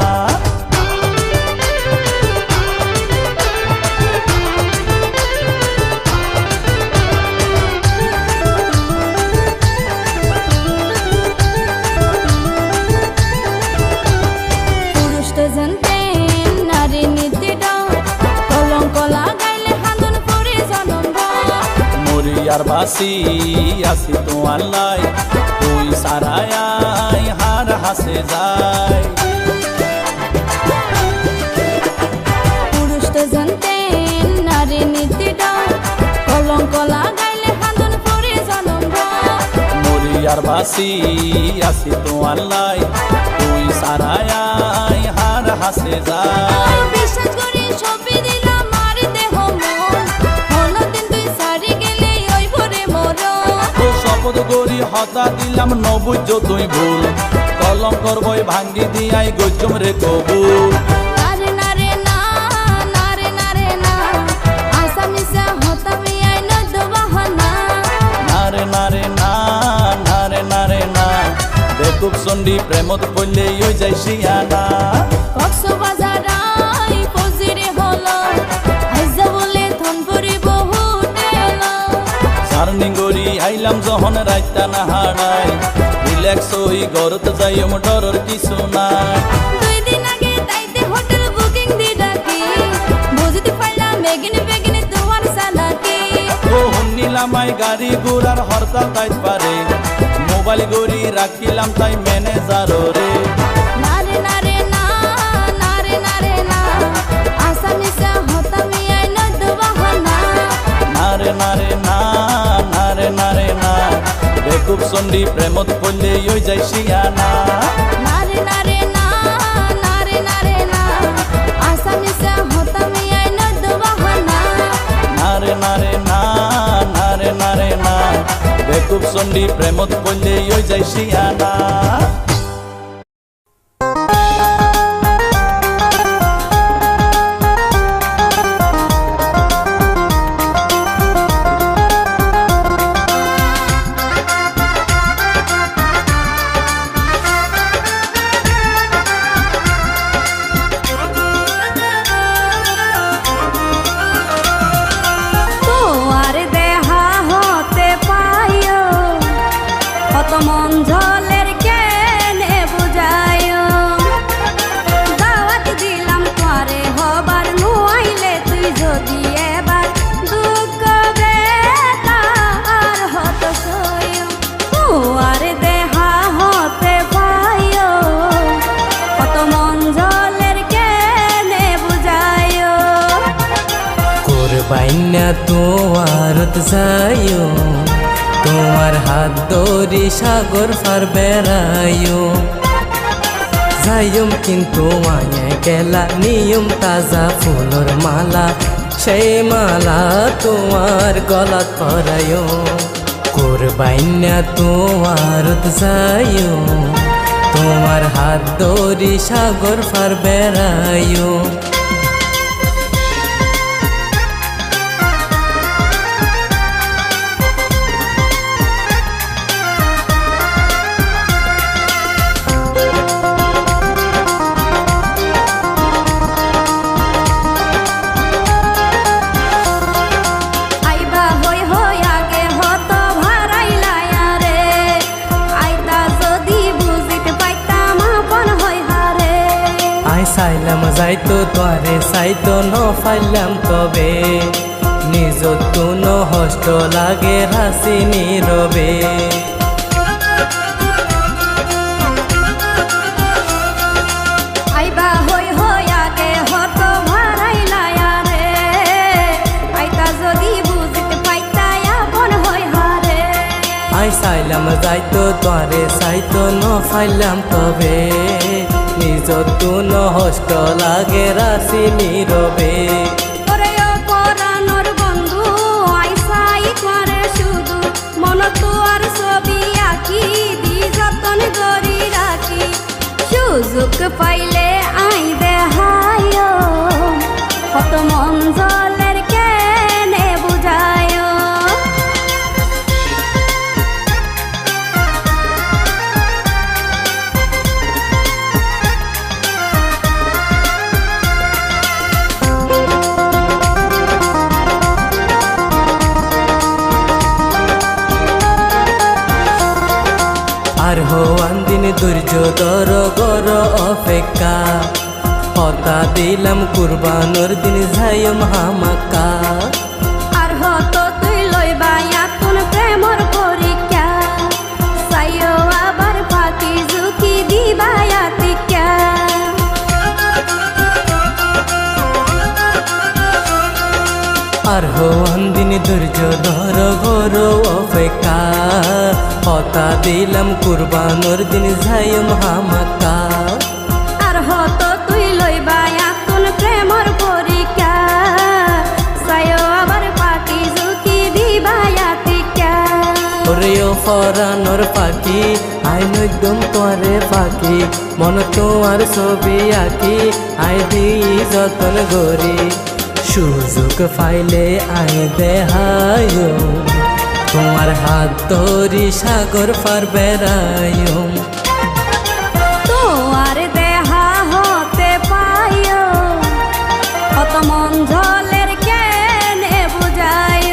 [SPEAKER 4] পুরুষ তো জানতেন নারী নীতি দাও কলঙ্ক লাগাইলে হান্দন পরে জনম
[SPEAKER 5] মরি আর বাসি আসি তো আল্লাহ তুই সারায় হার হাসে যায়
[SPEAKER 4] পুরুষ তো জানতেন নারী নীতি দাও কলঙ্ক লাগাইলে হান্দন পরে জনম
[SPEAKER 5] মরি আর বাসি আসি তো আল্লাহ তুই সারায় হার হাসে যায়
[SPEAKER 4] বিশ্বাস করি সবই দিলাম আর দেহ মন অন্যদিন তুই সারি গেলে ওই ভরে মরণ
[SPEAKER 5] ও শপথ করি হতা দিলাম নবুজ তুই ভুল কলঙ্কর বই ভাঙ্গি দিয়াই গজম রে কবুল
[SPEAKER 4] নারে নারে না নারে নারে না আসামিসা হতামি আই নদ বাহানা
[SPEAKER 5] নারে নারে না নারে নারে না বেকুব চণ্ডী প্রেমত পড়লে ওই যাই শিয়ানা
[SPEAKER 4] কক্সবাজার আই ফজিরে হলো আইজা বলে ধনপুরি বহুত এলো
[SPEAKER 5] সারনিঙ্গরি আইলাম যখন রাইতা না হারাই রিল্যাক্স হই ঘরত যাই ডরর কিছু নাই
[SPEAKER 4] 2 দিন আগে তাইতে হোটেল বুকিং দি ডাকি বুঝতে পারলাম বেগিনে তোমার সালাকি
[SPEAKER 5] ও হুন্নিলামাই গাড়ি ঘোড়ার হরতাল তাই পারে মোবাইল গড়ি রাখিলাম তাই ম্যানেজার রে
[SPEAKER 4] নারে নারে না নারে নারে না আসামিসা হতামি আই নদ বাহানা
[SPEAKER 5] নারে নারে না নারে নারে না বেকুব চণ্ডী প্রেমত পড়লে ওই যাই শিয়ানা
[SPEAKER 4] নারে নারে না নারে নারে না আসামিসা হতামি আই নদ বাহানা
[SPEAKER 5] নারে নারে না নারে নারে না বেকুব চণ্ডী প্রেমত পড়লে ওই যাই শিয়ানা
[SPEAKER 6] তোমারত যাইও তোমার হাত ধরি সাগর পার বেড়াইও যাইম কিন্তু মায়া গেলা নিয়ম তাজা ফুলর মালা সেই মালা তোমার গলাত পরাইও কোরবাইনা তোমারত যাইও তোমার হাত ধরি সাগর পার বেড়াইও
[SPEAKER 4] আইবা হই হই আগে হত ভারাইলায়া রে আইতা যদি বুঝিতে পাইতাম আপন হই হারে
[SPEAKER 6] আই চাইলাম যাইতো তোয়ারে চাইতো ন পাইলাম তবে নিজত ন হষ্ট লাগে রাশি নীরবে
[SPEAKER 4] আইবা হই হই আগে হত ভারাইলায়া রে আইতা যদি বুঝিতে পাইতাই আপন হই হারে
[SPEAKER 6] আই চাইলাম যাইতো তোয়ারে চাইতো ন পাইলাম তবে নিজত ন হষ্ট লাগে রাশি নীরবে
[SPEAKER 4] ওরে ও পরানোর বন্ধু আইসাই করে শুধু মন তোর ছবি আঁকি দি যতন করি রাখি সুযোগ পাইলে আই দেহায় কত মন জলের কেনে বুঝায়
[SPEAKER 6] আর হওয়ান দিন ধৈর্য ধর গর অপেক্ষা হতা দিলাম কুরবানোর দিন যাইম হামাকা
[SPEAKER 4] আর হত তুই লইবা এখন প্রেমর পরীক্ষা চাইও আবার ফাঁকি ঝুঁকি দিবা টিকা
[SPEAKER 6] আর হওয়ান দিন ধৈর্য ধর গর অপেক্ষা হতা দিলাম কুরবানোর দিন যাইম হামাকা
[SPEAKER 4] আর হত তুই লইবা এখন প্রেমর পরীক্ষা চাইও আবার ফাঁকি ঝুঁকি দিবা টিকা
[SPEAKER 6] ওরে ও ফরানোর পাখি আই একদম তোরে পাখি মন তোমার ছবি আঁকি আই দিই যতন গরি সুযোগ পাইলে আই দেহায় তোমার হাত ধরি সাগর পার বেড়াইও
[SPEAKER 4] তোমার দেহা হতে পাইও কত মন ঝলের কেনে বুঝায়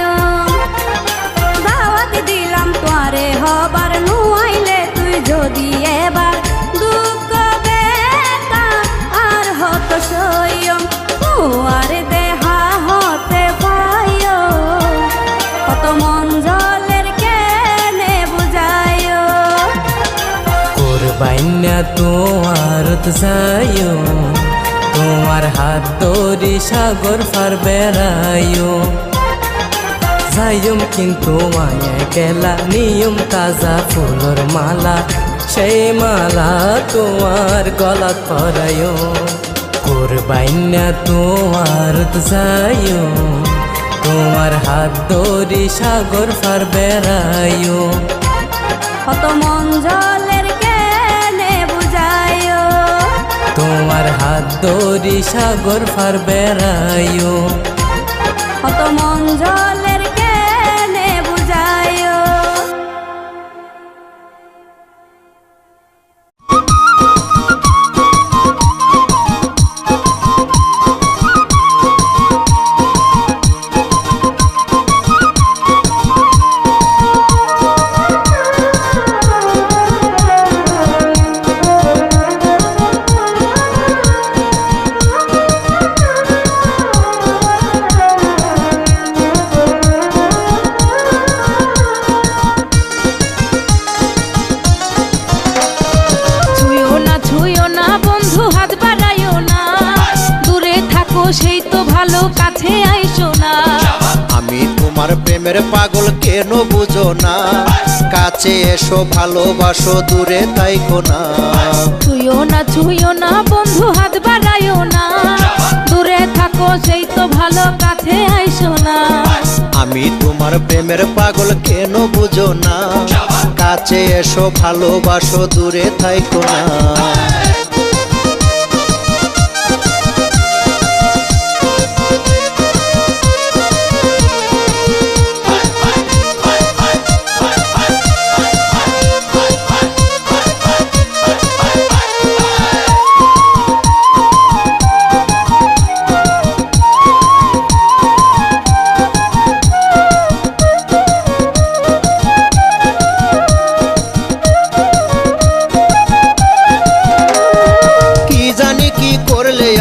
[SPEAKER 4] দাওয়াত দিলাম তোরে হবার নুয়াইলে তুই যদি এবার দুঃখ বেতা আর হত সইম তোমার দেহা হতে পাইও কত মন ঝলের কেনে বুঝায়
[SPEAKER 6] কোরবাইনা তোমারত যাইও তোমার হাত ধরি সাগর পার বেড়াইও যাইম কিন্তু মায়া গেলা নিয়ম তাজা ফুলর মালা সেই মালা তোমার গলাত পরাইও কোরবাইনা তোমারত যাইও তোমার হাত ধরি সাগর পার বেড়াইও
[SPEAKER 4] কত মন ঝলের কেনে বুঝায়
[SPEAKER 6] তোমার হাত ধরি সাগর পার বেড়াইও
[SPEAKER 4] কত মন ঝলের কেনে বুঝায়
[SPEAKER 3] তোমার প্রেমের পাগল কেন বুঝো না কাছে এসো ভালোবাসো দূরে তাইকো না
[SPEAKER 4] ছুঁয়ো না বন্ধু হাত বাড়াইও না দূরে থাকো সেই তো ভালো কাছে আইসো না
[SPEAKER 3] আমি তোমার প্রেমের পাগল কেন বুঝো না কাছে এসো ভালোবাসো দূরে তাইকো না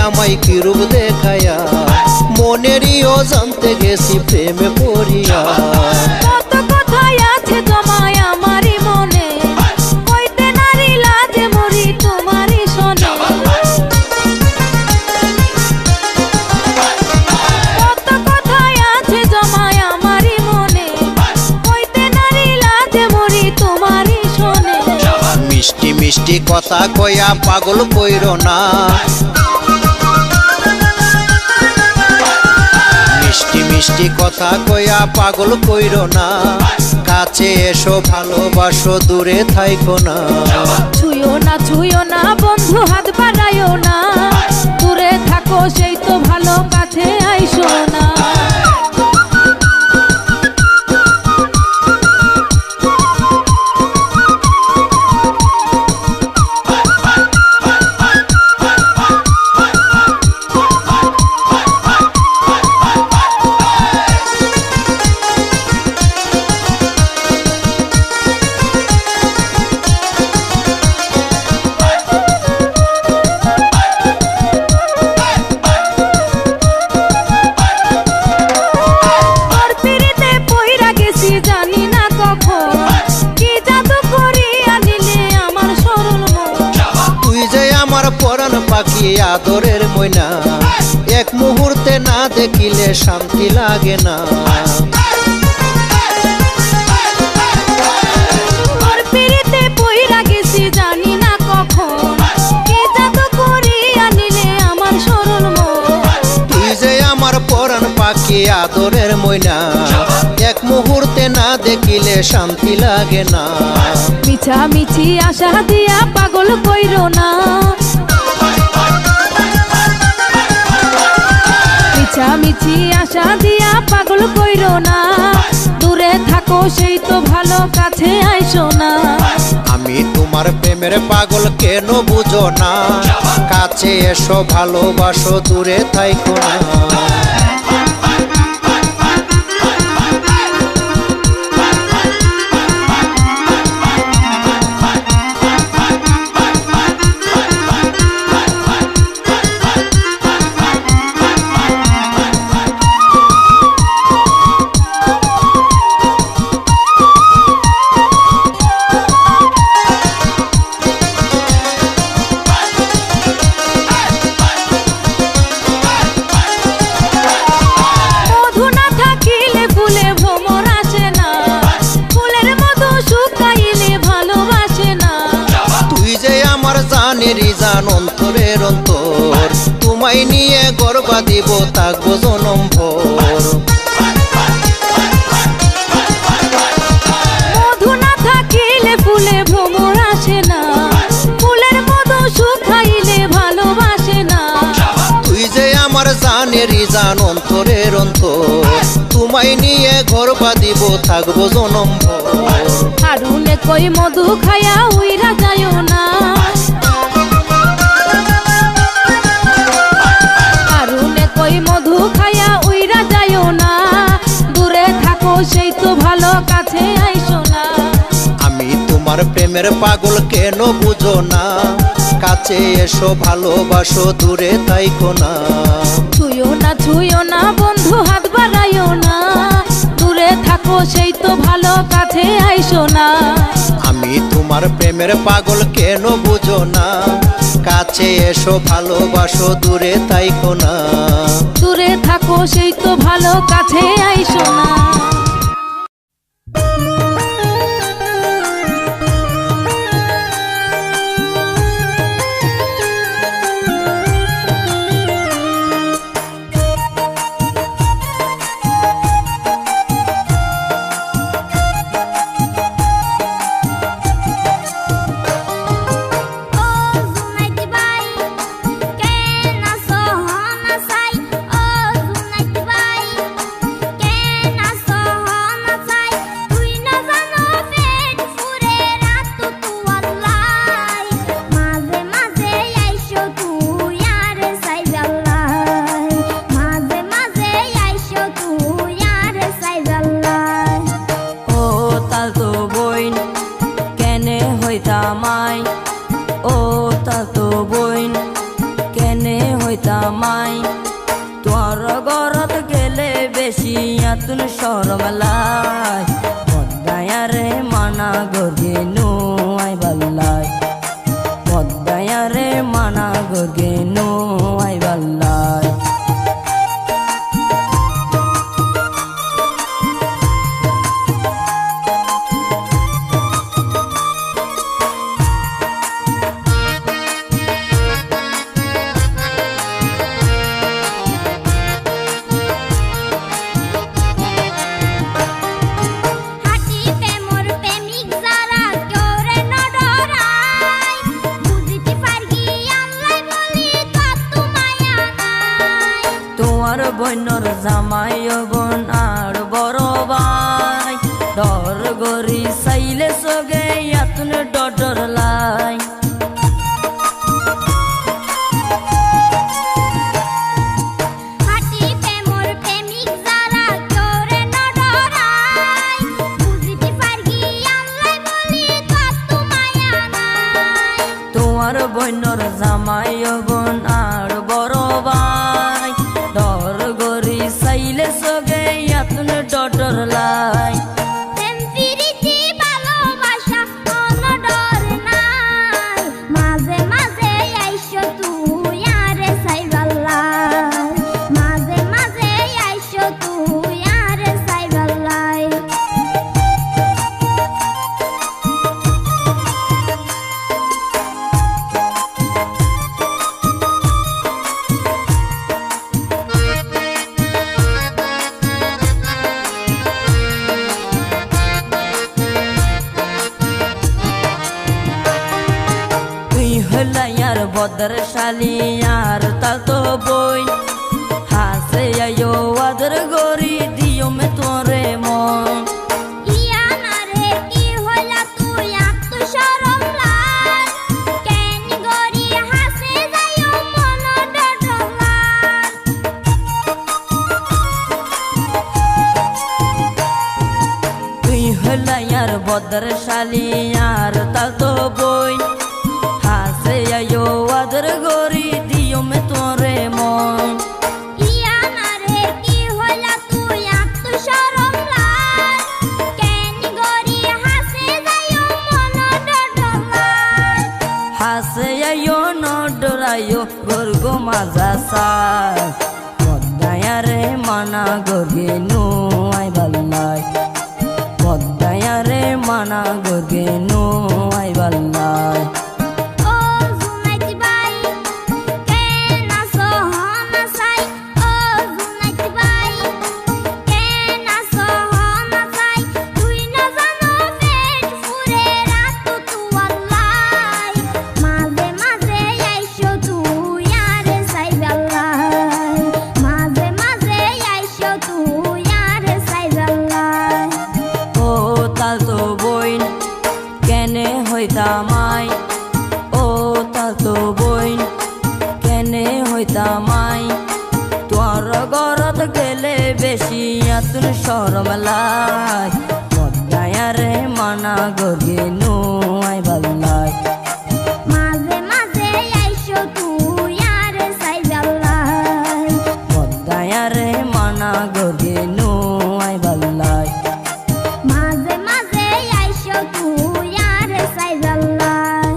[SPEAKER 3] আমায় কি রূপ দেখায়া মনেরই অজান্তে গেছি প্রেমে পড়িয়া
[SPEAKER 4] কত কথাই আছে তোমায় আমারই মনে কইতে নারী লাজে মরি তোমারই শোনে কত কথাই আছে জমায় আমারই মনে কইতে নারী লাজে মরি তোমারই শোনে
[SPEAKER 3] মিষ্টি মিষ্টি কথা কয়া পাগল কইরো না মিষ্টি মিষ্টি কথা কয়া পাগল কইরো না কাছে এসো ভালোবাসো দূরে থাইকো না
[SPEAKER 4] ছুঁয়ো না বন্ধু হাত বাড়াইও না দূরে থাকো সেই তো ভালো কাছে আইসো না
[SPEAKER 3] পরাণ পাখি আদরের ময়না এক মুহূর্তে না দেখিলে শান্তি লাগে না
[SPEAKER 4] তোর পিরিতে পইরা গেছি জানি না কখন কি জাদু করি আনিলে আমার সরল মন
[SPEAKER 3] তুই যে আমার পরাণ পাখি আদরের ময়না এক মুহূর্তে না দেখিলে শান্তি লাগে না
[SPEAKER 4] মিছি আশা দিয়া পাগল কইরো না মিছি আশা দিয়া পাগল কইরো না দূরে থাকো সেই তো ভালো কাছে আইসো না
[SPEAKER 3] আমি তোমার প্রেমের পাগল কেন বুঝো না কাছে এসো ভালোবাসো দূরে থাইকো না জান অন্তরের অন্তর তোমায় নিয়ে গর্বা দিব থাকবো জনম ভর
[SPEAKER 4] মধু না থাকিলে ফুলে ভ্রমর আসে না ফুলের মধু শুকাইলে ভালোবাসে না
[SPEAKER 3] তুই যে আমার জানেরই জান অন্তরের অন্তর তোমায় নিয়ে গর্বা দিব থাকবো জনম ভর
[SPEAKER 4] হারুনে কই মধু খায়া উইরা যায়ও না মধু খায়া উইরা যায়ও না দূরে থাকো সেই তো ভালো কাছে আইসো না
[SPEAKER 3] আমি তোমার প্রেমের পাগল কেন বুঝো না কাছে এসো ভালোবাসো দূরে তাইকো না
[SPEAKER 4] ছুঁয়ো না বন্ধু হাত বাড়াইও না দূরে থাকো সেই তো ভালো কাছে আইসো না
[SPEAKER 3] আমি তোমার প্রেমের পাগল কেন বুঝো না কাছে এসো ভালোবাসো দূরে তাইকো না
[SPEAKER 4] দূরে থাকো সেই তো ভালো কাছে আইসো না।
[SPEAKER 8] तुन शरमलाई पद्दाया रे माना गोगे नो आई बल्लाई पद्दाया रे माना गोगे नो आई बल्लाई বইনর জামাই বোন আর বড় ভাই ডর গরি সাইলে সগে আতুন ডর লাই তোমার বইনর জামাই বোন আর বড় ভাই ডর গরি সাইলে সগে আতুন ডর লাই हलायार बदर शालियार ताल तो बोई हासे आयो आदर गोरी दियो में तोरे मन हलायार बदर शालियार ताल तो बोई आयो आदर गोरी दियो में तोरे मन हासे आयो न डरायो गोरगो माझा साय पद्दाया रे माना गोगे नो आई बल्लाई पद्दाया रे माना गोगे नो आई बल्लाई হইতামাই ও তাতো বইন কেনে হইতামাই তোর গরত গেলে বেশি আতুন শরম লাই পদ্দায়া রে মানা গগে নো আই বল্লাই মাঝে মাঝে আইসো তুই আর সাই বল্লাই পদ্দায়া রে মানা গগে নো আই বল্লাই মাঝে মাঝে আইসো তুই আর সাই বল্লাই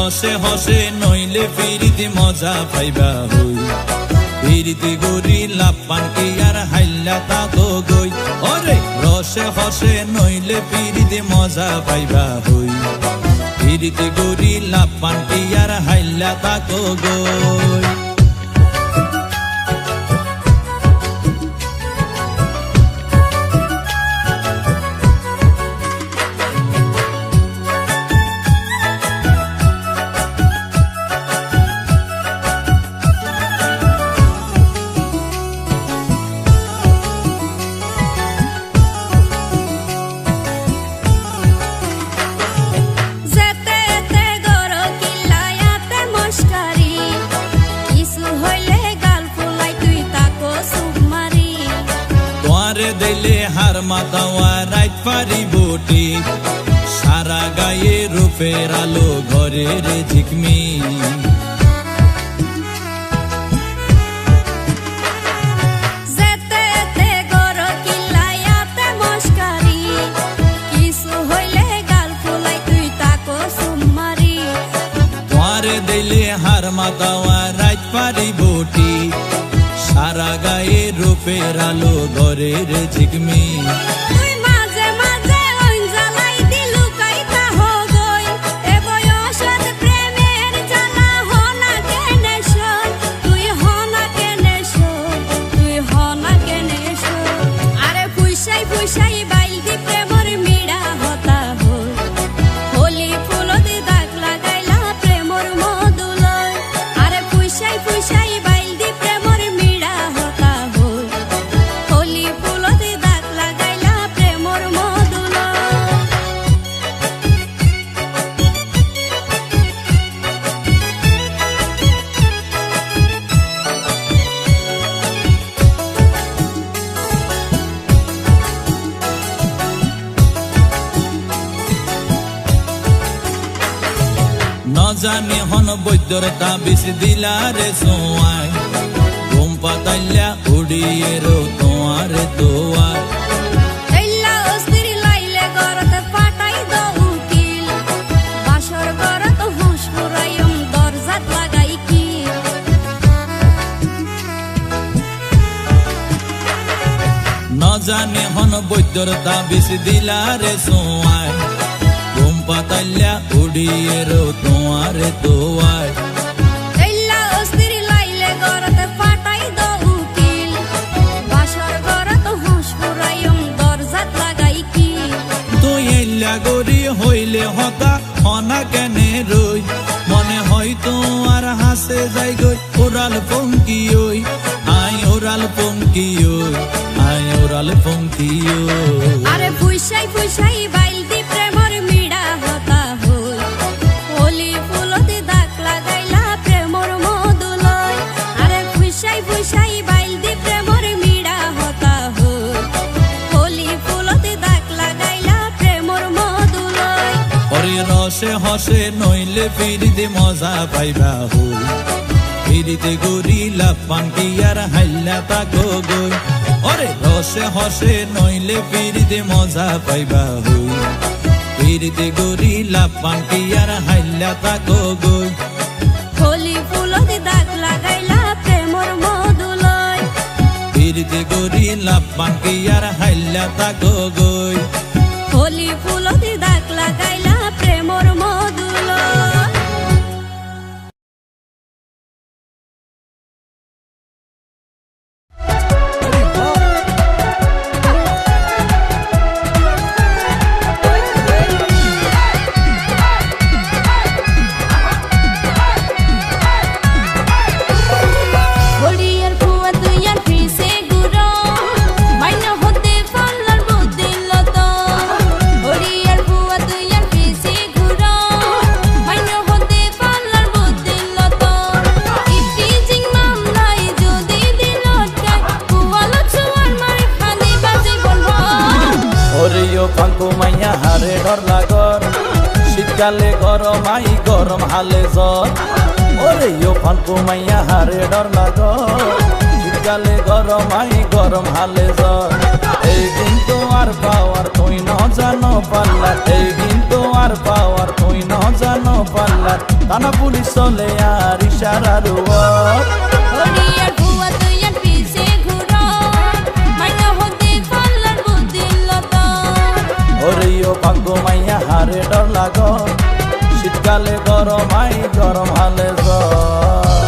[SPEAKER 5] রসে হসে নইলে ফিরিতে মজা পাইবা হই ফিরিতে গরি লাপান কি আর হাইলা তাকো গই ওরে রসে হসে নইলে ফিরিতে মজা পাইবা হই ফিরিতে গরি লাপান কি আর হাইলা তাকো গই দিলে হার মাতাওয়া রাইত পারি বটি সারা গায়ে রূপের আলো ঘরের ঝিকমি দিলে হার মাতাওয়া রাইত পারি বটি সারা গায়ে রূপের আলো ঘরের ঝিকমি জানি হন বৈদ্যর তাবিজ দিলারে সোয়াই ঘুম পাতাইলা উড়িয়ে রো তোমার দোয়ার জানি হন বৈদ্যর তাবিজ দিলারে সোয়াই ঘুম পাতাইলা উড়িয়ে রো তোমার দোয়ার গরি হইলে হতা হনা কেনে রই মনে হয় তোমার হাসে যাই গই ওরাল পঙ্কি ওই আই ওরাল পঙ্কি ওই আই ওরাল পঙ্কি ওই
[SPEAKER 4] আরে ফুইসাই ফুইসাই বাইল দি প্রেমর মিড়া হতা হই হোলি ফুলতে দাগ লাগাইলা প্রেমর মধুলয় আরে ফুইসাই ফুইসাই বাইল দি প্রেমর মিড়া হতা হই হোলি ফুলতে দাগ লাগাইলা প্রেমর মধুলয়
[SPEAKER 5] ওরে রসে হসে নইলে ফিরিতে মজা পাইবা হই ফিরিতে গরি লাপান কি আর হাইলা তাকো গই ওরে রসে হসে নইলে ফিরিতে মজা পাইবা হই ফিরিতে গরি লাপান কি আর হাইলা তাকো গই
[SPEAKER 4] হোলি ফুলতে দাগ লাগাইলা প্রেমর মধুলয়
[SPEAKER 5] ফিরিতে গরি লাপান কি আর হাইলা তাকো গই
[SPEAKER 4] হোলি ফুলতে দাগ লাগাইলা প্রেমর মধুলয় শীতকালে গরম আই গরম হালে জ্বর ওরে ও ফানকু মাইয়া হারে ডর লাগর শীতকালে গরম আই গরম হালে জ্বর এই কিন্তু আর পাওয়ার তুই ন জানো পাল্লা এই কিন্তু আর পাওয়ার তুই ন জানো পাল্লা
[SPEAKER 5] পাল্লার থানা পুলিশ চলে আর ইশারার ওয়ার
[SPEAKER 4] হরিয়ার বুয়া তুই আর পিছে ঘুরো মাইনা হতে পাল্লার বুদ্ধি লতা
[SPEAKER 5] ওরে ও ভাগ্য মাইয়া হারে ডর লাগো শীতকালে গরম আই গরম হালে জ্বর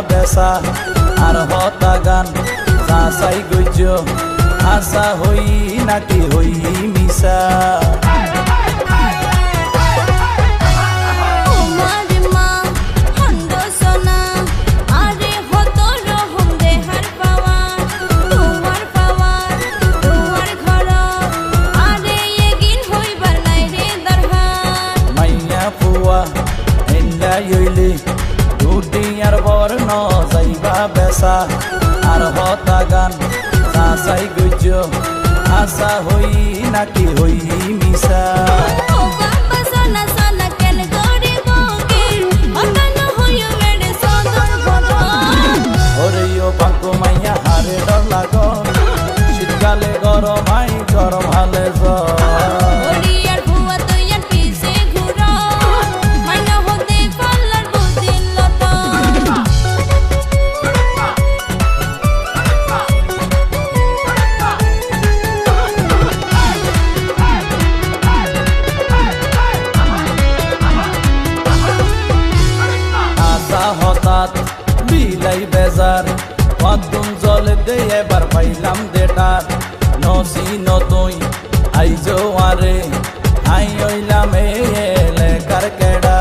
[SPEAKER 5] বেসা আর হতা গান চাচাই গজ্য আশা হই নাকি হই মিশা মাইয়া পুয়া এন্ডা ইলি দুটিয়ার বর ন যাইবা বেসা আর হতা গান চাচাই গজ্য আশা হই নাকি হই মিশা ওরে ও ভাগ্য মাইয়া হারে ডর লাগো শীতকালে গরম আই গরম হালে জ্বর বিলাই বেজার কদম জলে দে এবার পাইলাম দেটার নসি নতুই আইজো আরে আই ওইলাম এলাকার কেডা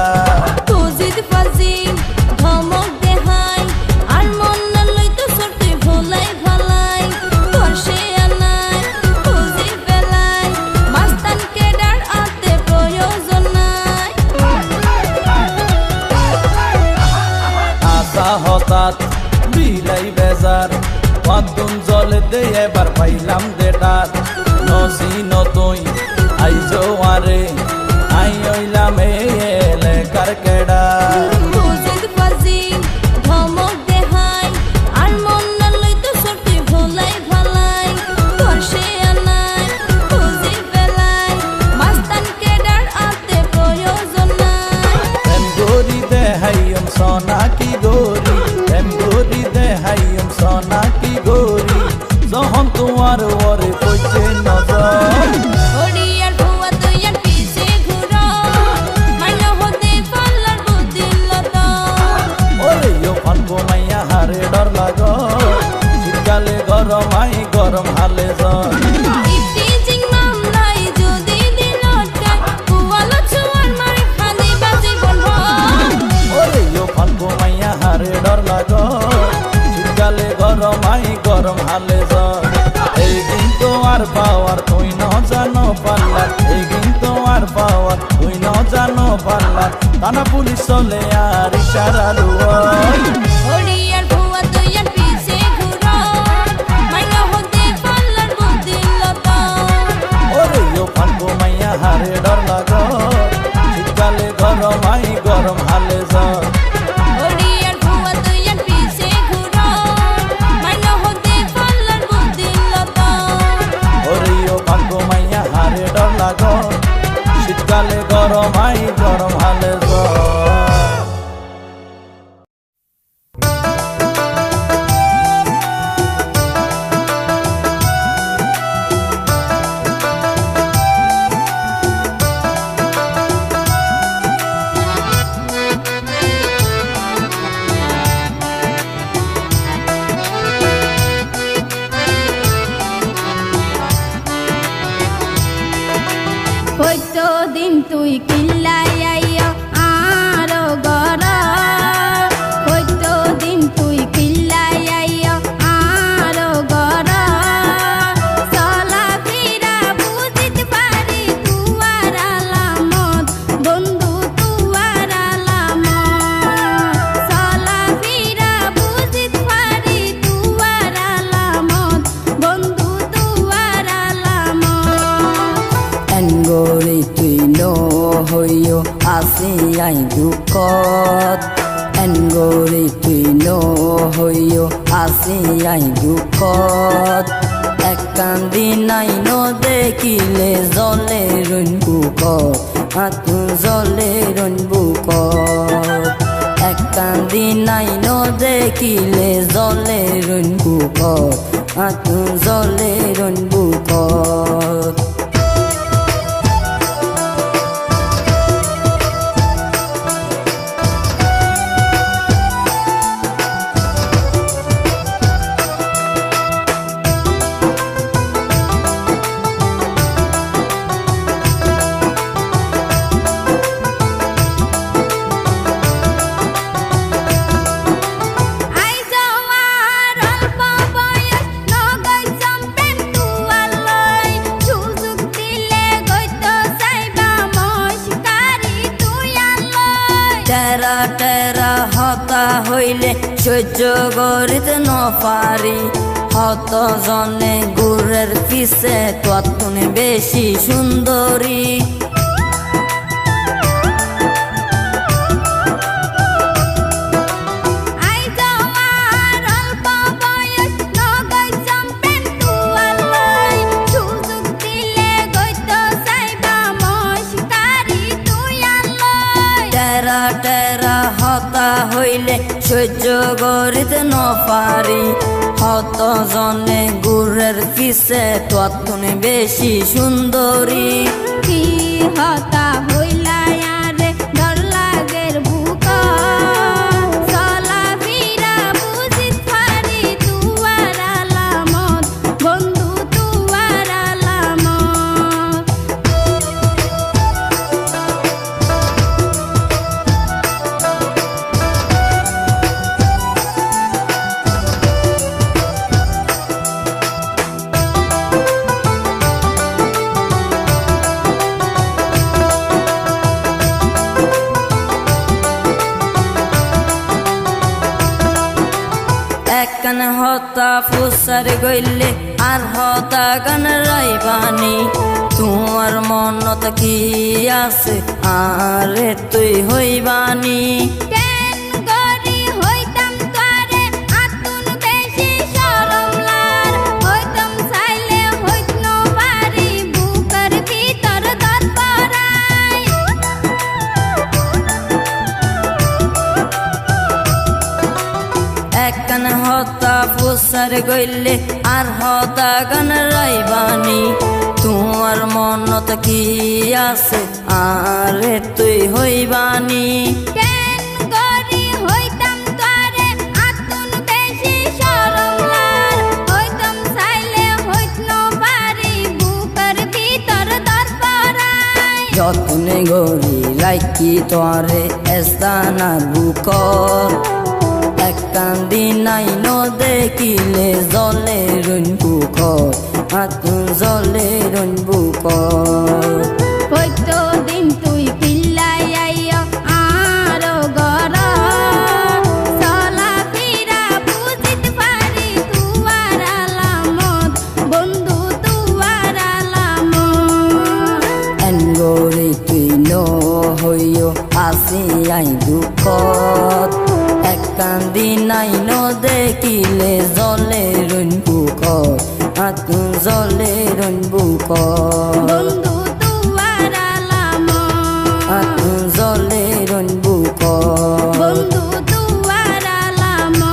[SPEAKER 4] তুজিদ ফাজি ধমক দেহাই আর মন না লইতো সরতে ভোলাই ভালাই তোর সে আনাই তুজি বেলাই মাস্তান কেডার আতে প্রয়োজন নাই
[SPEAKER 5] আশা হঠাৎ বিলাই বেজার কদম জলে দে এবার পাইলাম দেটার নসি নতুই আইজো আরে আই ওইলাম এলাকার কেডা
[SPEAKER 4] তুজিদ ফাজি ধমক দেহাই আর মন না লইতো সরতে ভোলাই ভালাই তোর সে আনাই তুজি বেলাই মাস্তান কেডার আতে প্রয়োজন নাই
[SPEAKER 5] প্রেম গরি দেহাইম সোনা কি গরি প্রেম গরি দেহাইম সোনা কি গরি যখন তোমার ওরে কইছে নজর
[SPEAKER 4] হরিয়ার বুয়া তুই আর পিছে ঘুরো মাইনা হতে পাল্লার বুদ্ধি লতা
[SPEAKER 5] ওরে ও ভাগ্য মাইয়া হারে ডর লাগো শীতকালে গরম আই গরম হালে জ্বর
[SPEAKER 4] ইফটিজিং মামলাই যদি দিল টাই বুয়ালো চুয়ার মারে খালি বাজি বন্ধ
[SPEAKER 5] ওরে ও ভাগ্য মাইয়া হারে ডর লাগো শীতকালে গরম আই গরম হালে জ্বর এই কিন্তু আর পাওয়ার তুই ন জানো পাল্লার এই কিন্তু আর পাওয়ার তুই ন জানো পাল্লার থানা পুলিশ চলে আর ইশারার ওয়ার
[SPEAKER 4] হরিয়ার বুয়া তুই আর পিছে ঘুরো মাইনা হতে পাল্লার বুদ্ধি লতা
[SPEAKER 5] ওরে ও ভাগ্য মাইয়া হারে ডর লাগো শীতকালে গরম আই গরম হালে জ্বর
[SPEAKER 4] হরিয়ার বুয়া তুই আর পিছে ঘুরো মাইনা হতে পাল্লার বুদ্ধি লতা
[SPEAKER 5] ওরে ও ভাগ্য মাইয়া হারে ডর লাগো শীতকালে গরম আই গরম হালে জ্বর
[SPEAKER 4] কইতো দিন তুই কিল্লাই আইয়া আরো গরা কইতো দিন তুই কিল্লাই আইয়া আরো গরা চলা ফিরা বুঝিতে পারি তুয়ার আলামত
[SPEAKER 8] এনগরি তুই নো হইও আসি আই দুঃখত এনগরি তুই নো হইও আসি আই দুঃখত এক কান্দি নাই নো দেখিলে জলে রইন বুকত আতু জলে রইন বুকত এক কান্দি নাই নো দেখিলে জলে রইন বুকত আতু জলে রইন বুকত টেরা টেরা হতা হইলে সহ্য করিতে ন পারি হত জনে গুরের পিছে ততনে বেশি সুন্দরী টেরা টেরা হতা হইলে সহ্য করিতে ন পারি হত জনে গুরের পিছে ততনে বেশি সুন্দরী
[SPEAKER 4] কি হতা হইলা আরে ডর লাগের বুক চলা ফিরা বুঝিত পারি তুয়ার আলামত বন্ধু তুয়ার আলামত
[SPEAKER 8] একখান হতা ফুসার গইলে আর হতা গান রাইবানি তোমার মনত কি আছে আরে তুই হইবানি
[SPEAKER 4] কেন গরি হইতাম তোরে আতুন বেশি শরম লার হইতাম চাইলে হইত ন পারি বুকের ভিতর দর পরাই
[SPEAKER 8] একখান হতা ফুসার গইলে আর হতা গান রাইবানি তোমার মনত কি আছে আরে তুই হইবানি
[SPEAKER 4] কেন গরি হইতাম তোরে আতুন বেশি শরম লার হইতাম চাইলে হইত ন পারি বুকের ভিতর দর পরাই
[SPEAKER 8] যতনে গরি রাইকি তোরে এস্তানার বুকত এক কান্দি নাই ন দেখিলে জলে রইন বুকত আতু জলে রইন বুকত
[SPEAKER 4] হইতো দিন তুই পিল্লাই আইও আরো গর চলা ফিরা বুঝিত পারি তুয়ার আলামত বন্ধু তুয়ার আলামত
[SPEAKER 8] এনগরি তুই নো হইও আসি আই দুঃখত এক কান্দি নাই ন দেখিলে জলে রইন বুকত আতু জলে রইন বুকত
[SPEAKER 4] বন্ধু তুয়ার আলামত
[SPEAKER 8] আতু জলে রইন বুকত
[SPEAKER 4] বন্ধু তুয়ার আলামত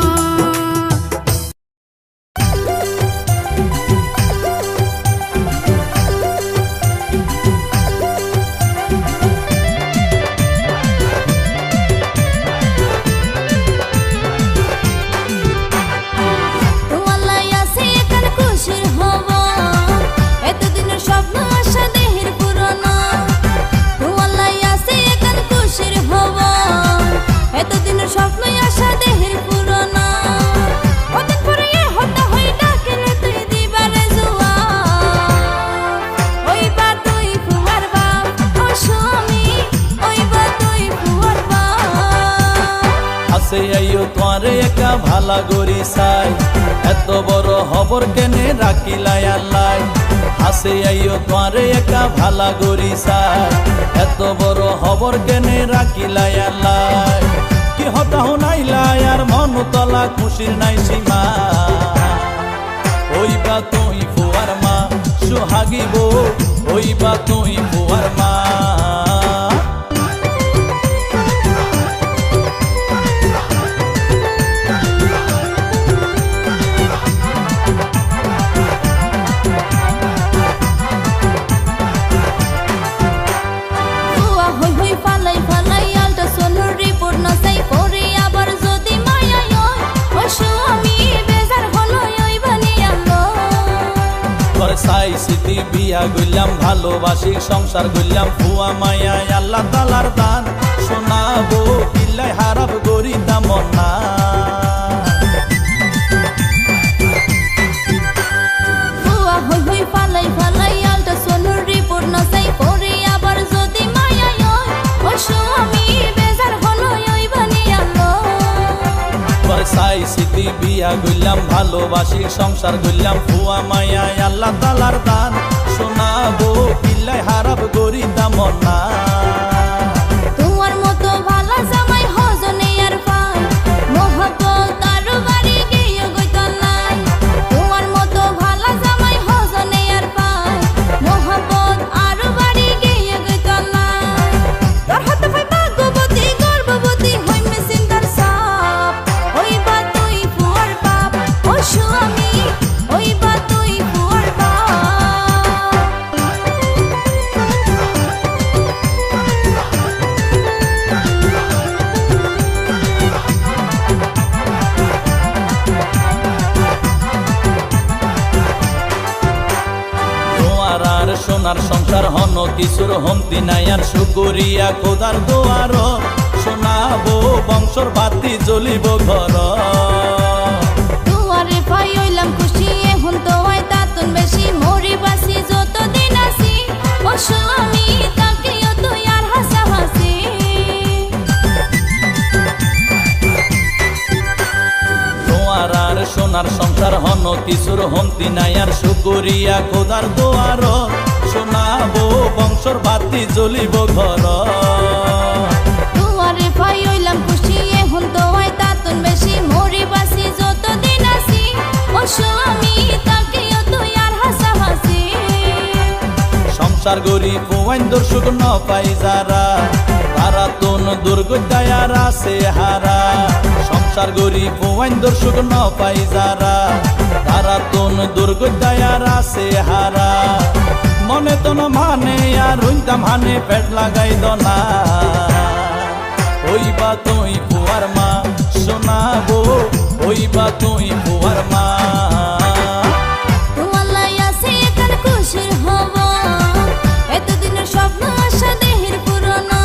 [SPEAKER 9] তোমার লাই আছে এখানে খুশির হব এতদিনের স্বপ্ন আশা দেহে
[SPEAKER 5] তোয়ারে একা ভালা গরি চাই এত বড় হবর কেনে রাখিলাই আল্লাহ হাসে আইও তোয়ারে একা ভালা গরি চাই এত বড় হবর কেনে রাখিলাই আল্লাহ কি হতা হুনাইলাই আর মন তলা খুশির নাই সীমা ওইবা তুই ফুয়ার মা সোহাগিব ওইবা তুই ফুয়ার মা সাই স্মৃতি বিয়া গইলাম ভালোবাসি সংসার গইলাম ফুয়া মায়া আল্লাহ তালার দান শোনাবো কিল্লাই হারাব গরি দামন না
[SPEAKER 4] ফুয়া হই হই পালাই পালাই আলটা সোনুর রিপোর্ট নসাই পরে আবার যদি মায়া হয় ও স্বামী বেজার হলো ওই বানিয়ালো
[SPEAKER 5] সাই স্মৃতি বিয়া গইলাম ভালোবাসি সংসার গইলাম ফুয়া মায়া আল্লাহ তালার দান শোনাবো কিল্লাই হারাব গরি দামন না
[SPEAKER 4] তোমার মতো ভালো জামাই হজনে আর পাই মোহব্বত আর বাড়ি গিয়ে গইতলাই তোমার মতো ভালো জামাই হজনে আর পাই মোহব্বত আর বাড়ি গিয়ে গইতলাই তোর হাতে পাই ভাগ্যবতী গর্ভবতী হই মেসিন্দার সাপ ওইবা তুই ফুয়ার বাপ ও স্বামী ওইবা তুই ফুয়ার বাপ
[SPEAKER 5] তোমার আর সোনার সংসার হন কিছুর হন্তি নাই আর শুকুরিয়া খোদার দোয়ার শোনাবো বংশর বাতি জ্বলিব ঘর
[SPEAKER 4] দুয়ারে পাই হইলাম খুশি এখন তো হয় তাতুন বেশি মরি বাসি যতদিন আছি ও স্বামী তাকেও তুই আর হাসাহাসি
[SPEAKER 5] তোমার আর সোনার সংসার হন কিছুর হন্তি নাই আর শুকুরিয়া খোদার দোয়ার শোনাবো বংশর বাতি জ্বলিব ঘর
[SPEAKER 4] দুয়ারে পাই হইলাম খুশি এখন তো হয় তাতুন বেশি মরি বাসি যতদিন আছি ও স্বামী তাকেও তুই আর হাসাহাসি
[SPEAKER 5] সংসার গরি পুয়াইন দর্শক ন পাই যারা তারা তোন দুর্গদায়ার আছে হারা সংসার গরি পুয়াইন দর্শক ন পাই যারা তারা তোন দুর্গদায়ার আছে হারা মনে তোন মানে আর রইতাম হানে পেট লাগাই দনা ওইবা তুই পুয়ার মা শোনাবো ওইবা তুই পুয়ার মা
[SPEAKER 4] তোমার লাই আছে এখান খুশির হব এতদিনের স্বপ্ন আশা দেহের পুরনো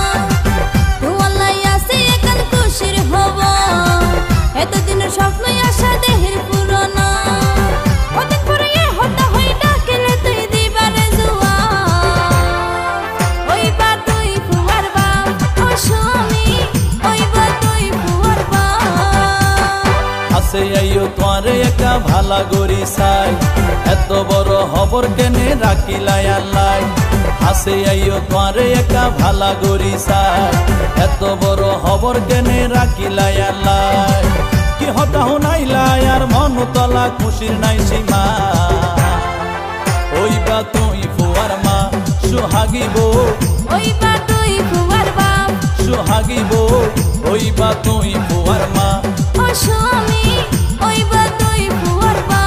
[SPEAKER 4] তোমার লাই আছে এখান খুশির হব এতদিনের স্বপ্ন আশা দেহের পুরনো অনেক পরে হতা হই ডাকিলে তুই দিবারে জুয়া ওইবা তুই ফুয়ার বাপ ও স্বামী ওইবা তুই ফুয়ার বাপ
[SPEAKER 5] আছে আইও তোয়ারে একা ভালা গরি চাই এত বড় হবর কেনে রাখিলাই আল্লাহ হাসে আইও তোয়ারে একা ভালা গরি চাই এত বড় হবর কেনে রাখিলাই আল্লাহ কি হতা হুনাইলাই আর মন তলা খুশির নাই সীমা ওইবা তুই ফুয়ার মা সোহাগিব
[SPEAKER 4] ওইবা তুই ফুয়ার বাপ
[SPEAKER 5] সোহাগিব ওইবা তুই ফুয়ার মা
[SPEAKER 4] ও স্বামী ওইবা তুই ফুয়ার বাপ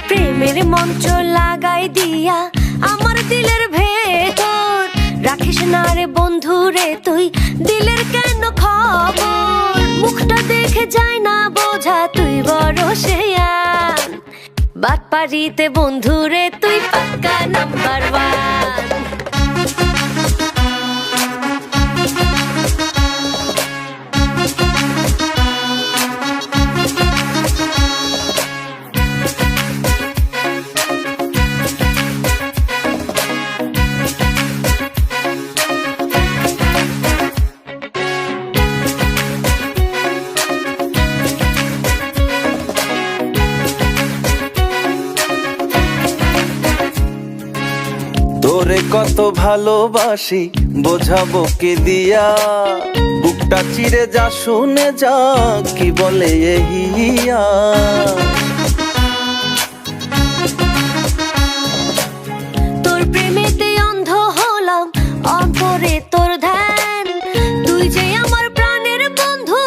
[SPEAKER 9] প্রেমের মঞ্চ লাগাই দিয়া আমার দিলের ভেতর রাখিস না রে বন্ধু রে তুই দিলের কেন খবর মুখটা দেখে যায় না বোঝা তুই বড় শেয়ান বাটপাড়িতে বন্ধু রে তুই পাক্কা নাম্বার 1
[SPEAKER 7] তোরে কত ভালোবাসি বোঝাবো কে দিয়া, বুকটা চিরে যা শুনে যা কি বলে এহিয়া।
[SPEAKER 9] তোর প্রেমেতে অন্ধ হলাম, অন্তরে তোর ধ্যান, তুই যে আমার প্রাণের বন্ধু,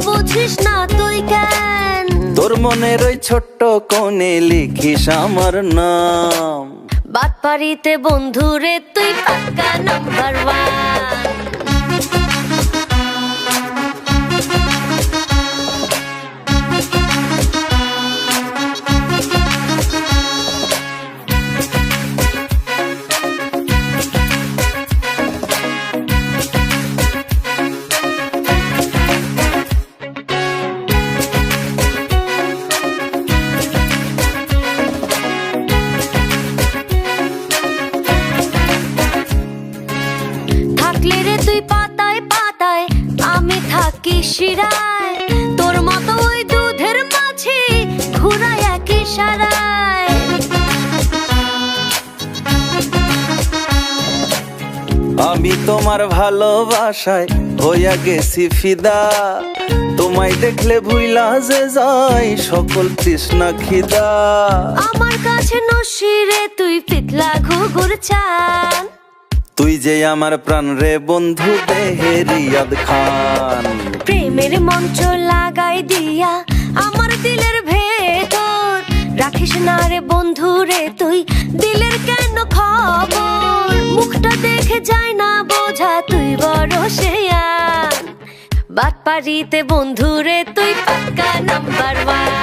[SPEAKER 9] বুঝিস না তুই কেন?
[SPEAKER 7] তোর মনের ওই ছোট্ট কোণে লিখিস আমার নাম,
[SPEAKER 9] বাটপাড়িতে বন্ধুরে তুই পাক্কা নাম্বার ওয়ান। থাকলে রে তুই পাতায় পাতায়, আমি থাকি শিরায়, তোর মতো ওই দুধের মাঝি ঘুরায় একই সারায়।
[SPEAKER 7] আমি তোমার ভালোবাসায় হইয়া গেছি ফিদা, তোমায় দেখলে ভুইলা যে যাই সকল তৃষ্ণা খিদা।
[SPEAKER 9] আমার কাছে নসিরে তুই পিতলা ঘুঘুর চান,
[SPEAKER 7] তুই যে আমার প্রাণ রে বন্ধু দেহেরিয়াদ খান।
[SPEAKER 9] প্রেমের মঞ্চ লাগাই দিয়া আমার দিলের ভেতর, রাখিস না রে বন্ধু রে তুই দিলের কেন খবর? মুখটা দেখে যায় না বোঝা তুই বড় শেয়ান, বাটপাড়িতে বন্ধু রে তুই পাক্কা নাম্বার ওয়ান।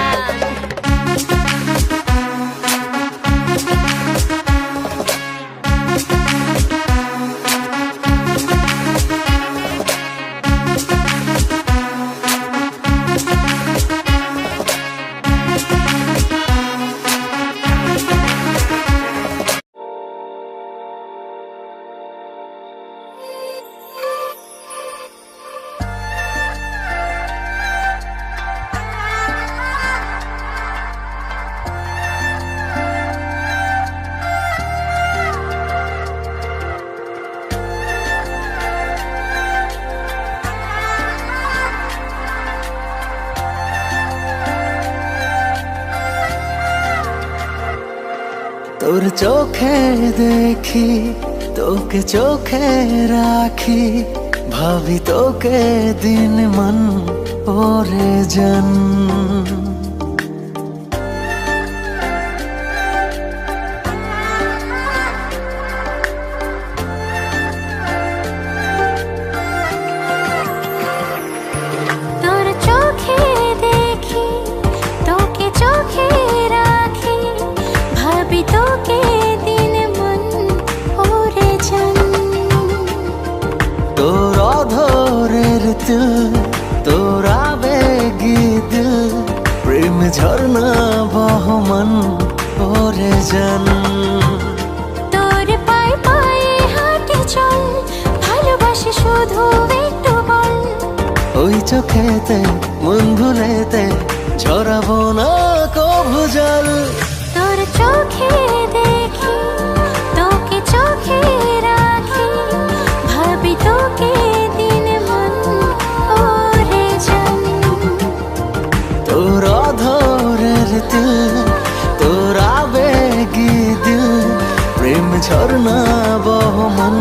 [SPEAKER 6] তোর চোখে দেখি, তোকে চোখে রাখি, ভাবি তোকে দিন মন ওরে জন।
[SPEAKER 9] তোর চোখে দেখি, তোকে চোখে রাখি, ভাবি তোকে দিন মন ওরে জন।
[SPEAKER 6] তোর অধরের দিল, তোর আবেগী দিল, প্রেম ঝর্ণা বহমান ওরে জন।
[SPEAKER 9] তোর পায়ে পায়ে হাঁটি চল, ভালোবাসি শুধু একটু বল।
[SPEAKER 6] ওই চোখেতে মন ভুলেতে ঝরাবো না কভু জল।
[SPEAKER 9] তোর চোখে দেখি, তোকে চোখে রাখি, ভাবি তোকে দিন মন ওরে জন।
[SPEAKER 6] তোর অধরের দিল, তোর আবেগী দিল, প্রেম ঝর্ণা বহমান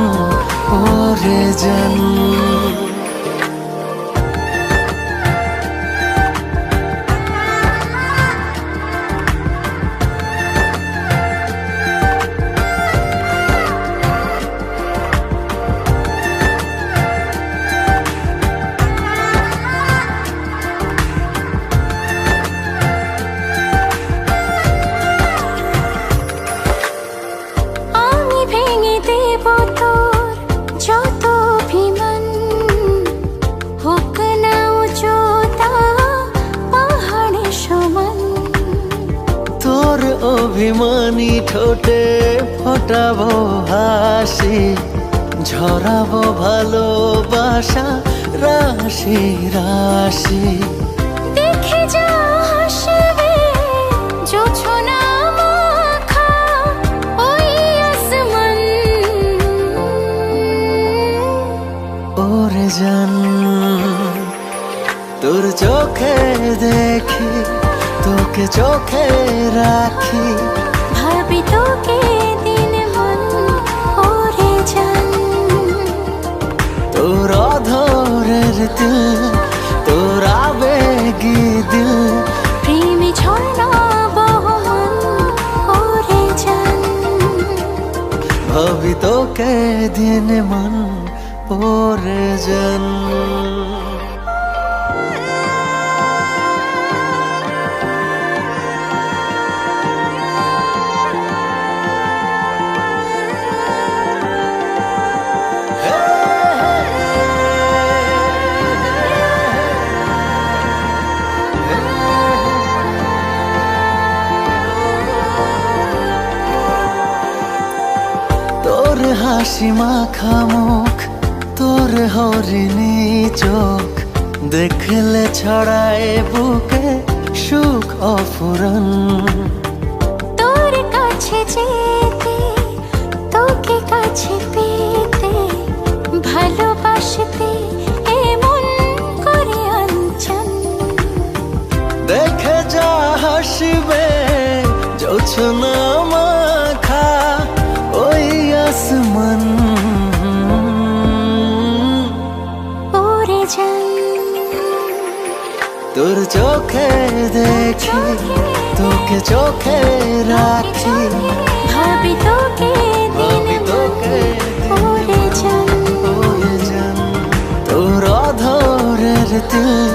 [SPEAKER 6] ওরে জন।
[SPEAKER 9] আমি ভেঙে দেব তোর যত অভিমান, হোক না উচ্চতা পাহাড়ের সমান।
[SPEAKER 6] তোর অভিমানী ঠোঁটে ফোটাবো হাসি, ঝরাবো ভালোবাসা রাশি রাশি।
[SPEAKER 9] দেখে যা হাসবে জোছনা মাখা ওই আসমান,
[SPEAKER 3] তোকে চোখে রাখি
[SPEAKER 9] ভাবি তোকে দিন মন ওরে জান
[SPEAKER 3] তোর অধরের দিল তোর আবেগী দিল
[SPEAKER 9] প্রেমে ঝর্ণা বহমান ওরে জান
[SPEAKER 3] ভাবি তোকে দিন মন ওরে জান তোর হাসি মাখা মুখ তোর হরিণী চোখ দেখলে ছড়ায় বুকে সুখ অফুরন
[SPEAKER 9] তোর কাছে যেতে তোকে কাছে পেতে ভালোবাসতে এমন করে আনচান
[SPEAKER 3] দেখে যা হাসিবে জোছনা মাখা ওই আসমান
[SPEAKER 9] ওরে জান
[SPEAKER 3] তোর চোখে দেখি তোকে চোখে রাখি
[SPEAKER 9] ভাবি তোকে
[SPEAKER 3] ভাবি তোকে
[SPEAKER 9] ওরে জান
[SPEAKER 3] ওরে জান তোর অধরের দিল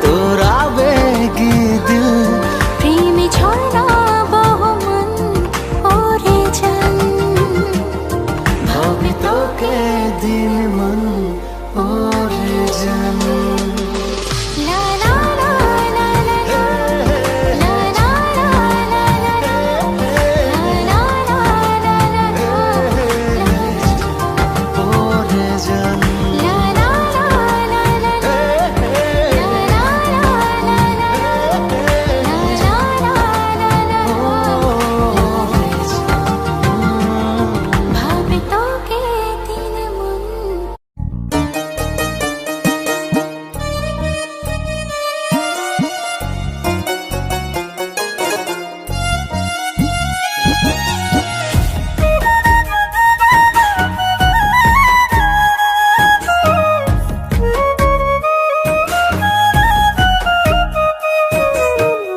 [SPEAKER 3] তোর আবেগী দিল
[SPEAKER 9] প্রেমে ঝর্ণা বহমান ওরে জান
[SPEAKER 3] ভাবি তোকে দিল মন ওরে জান
[SPEAKER 9] লা লা লা লা লা লা লা লা লা লা
[SPEAKER 3] ওরে জান
[SPEAKER 9] লা লা লা লা ভাবি তোকে দিন মন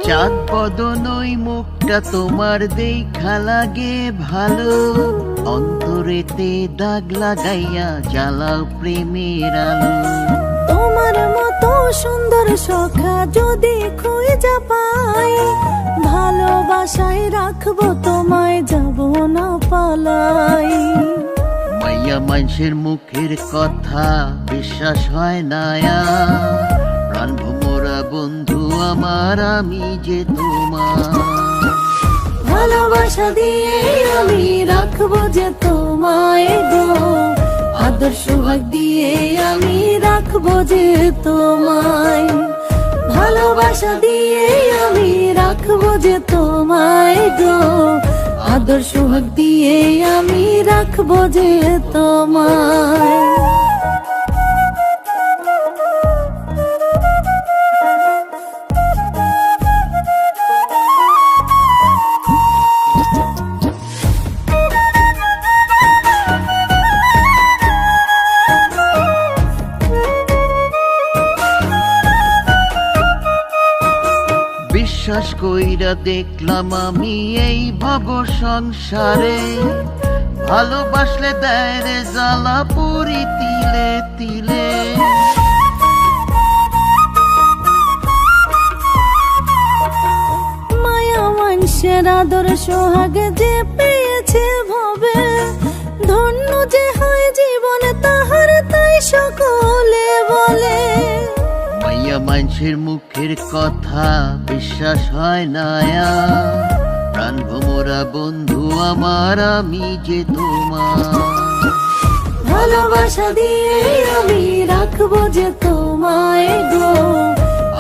[SPEAKER 3] চাঁদ বদন ওই মুখটা তোমার দেখা লাগে ভালো অন্তরেতে দাগ লাগাইয়া জ্বালাও প্রেমের আলো
[SPEAKER 4] তোমার মতো সুন্দর সখা যদি খুঁজে পাই ভালোবাসায় রাখবো তোমায় যাব না পালাই
[SPEAKER 3] মাইয়া মানুষের মুখের কথা বিশ্বাস হয় না প্রাণ ভোমরা বন্ধু আমার আমি যে তোমার
[SPEAKER 4] ভালোবাসা দিয়ে আমি রাখবো যে তোমায় গো আদর সোহাগ দিয়ে আমি রাখবো যে তোমায় ভালোবাসা দিয়ে আমি রাখবো যে তোমায় গো আদর সোহাগ দিয়ে আমি রাখবো যে তোমায়
[SPEAKER 3] বিশ্বাস কইরা দেখলাম আমি এই ভব সংসারে ভালোবাসলে দেয় রে জ্বালা পুরি তিলে তিলে
[SPEAKER 4] মায়া মানুষের আদর সোহাগ যে পেয়েছে ভবে ধন্য যে হয় জীবনে তাহার তাই সকলে বলে
[SPEAKER 3] মাইয়া মানুষের মুখের কথা বিশ্বাস হয় না প্রাণ ভোমরা বন্ধু আমার আমি যে তোমার
[SPEAKER 4] ভালোবাসা দিয়ে আমি রাখবো যে তোমায় গো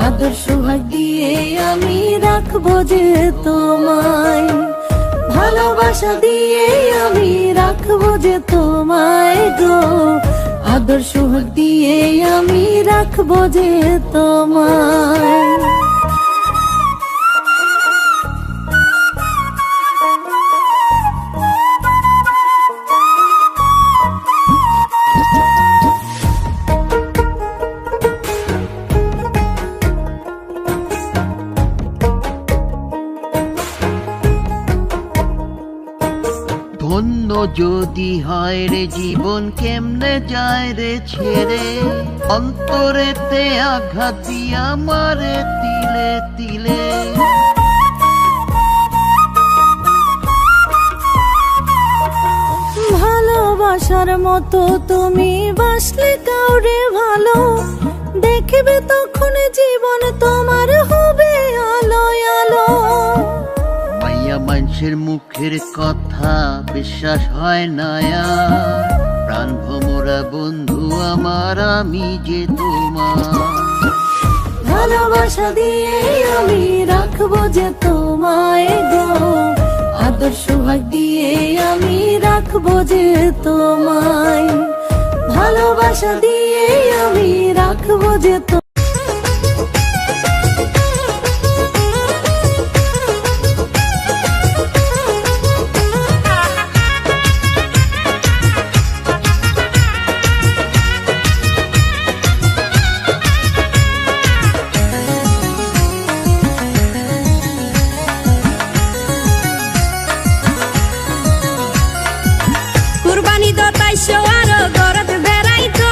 [SPEAKER 4] আদর সোহাগ দিয়ে আমি রাখবো যে তোমায় ভালোবাসা দিয়ে আমি রাখবো যে তোমায় গো আদর সোহাগ দিয়ে আমি রাখবো যে তোমায়
[SPEAKER 3] অন্য যদি হয় রে জীবন কেমনে যায় রে ছেড়ে, অন্তরেতে আঘাত দিয়া মারে তিলে তিলে।
[SPEAKER 4] ভালোবাসার মতো তুমি বাসলে কাউরে ভালো, দেখবে তখন জীবন তোমার হবে আলো আলো।
[SPEAKER 3] মাইয়া মানুষের মুখের কথা বিশ্বাস হয় না আর, প্রাণ ভোমরা বন্ধু আমার আমি যে তোমার।
[SPEAKER 4] ভালোবাসা দিয়ে আমি রাখবো যে তোমায় গো, আদর সোহাগ দিয়ে আমি রাখবো যে তোমায়, ভালোবাসা দিয়ে আমি রাখবো যে
[SPEAKER 9] কুরবানি দো তাইশো আর গরত বেড়াইতো,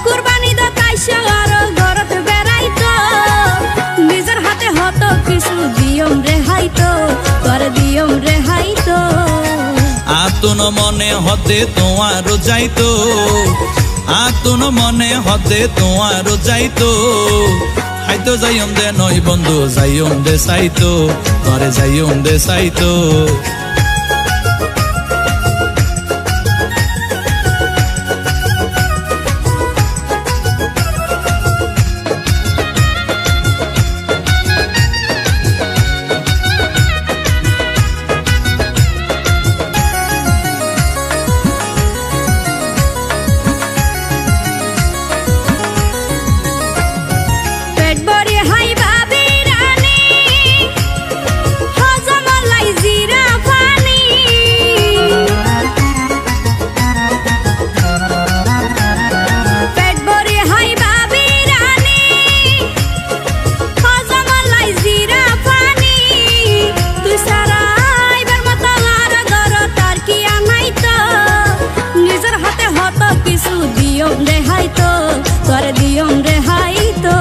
[SPEAKER 9] কুরবানি দো তাইশো আর গরত বেড়াইতো, নিজের হাতে হতো কিছু দিয়ম রেহাইতো, তোর দিয়ম রেহাইতো।
[SPEAKER 5] আতুন মনে হতে তোমার যাইতো, আতুন মনে হতে তোমার যাইতো, হাইতো যাইম দে নই বন্ধু যাইম দে চাইতো, তরে যাইম দে চাইতো।
[SPEAKER 9] পেট ভরে হাইবা বিরানি, হজম লাই জিরা পানি, পেট ভরে হাইবা বিরানি, হজম লাই জিরা পানি, তুই সারা আইবার মতো আর গর তার কি আনাইতো, নিজের হাতে হতো কিছু দিয়ম রেহাইতো, তোর দিয়ম রেহাইতো।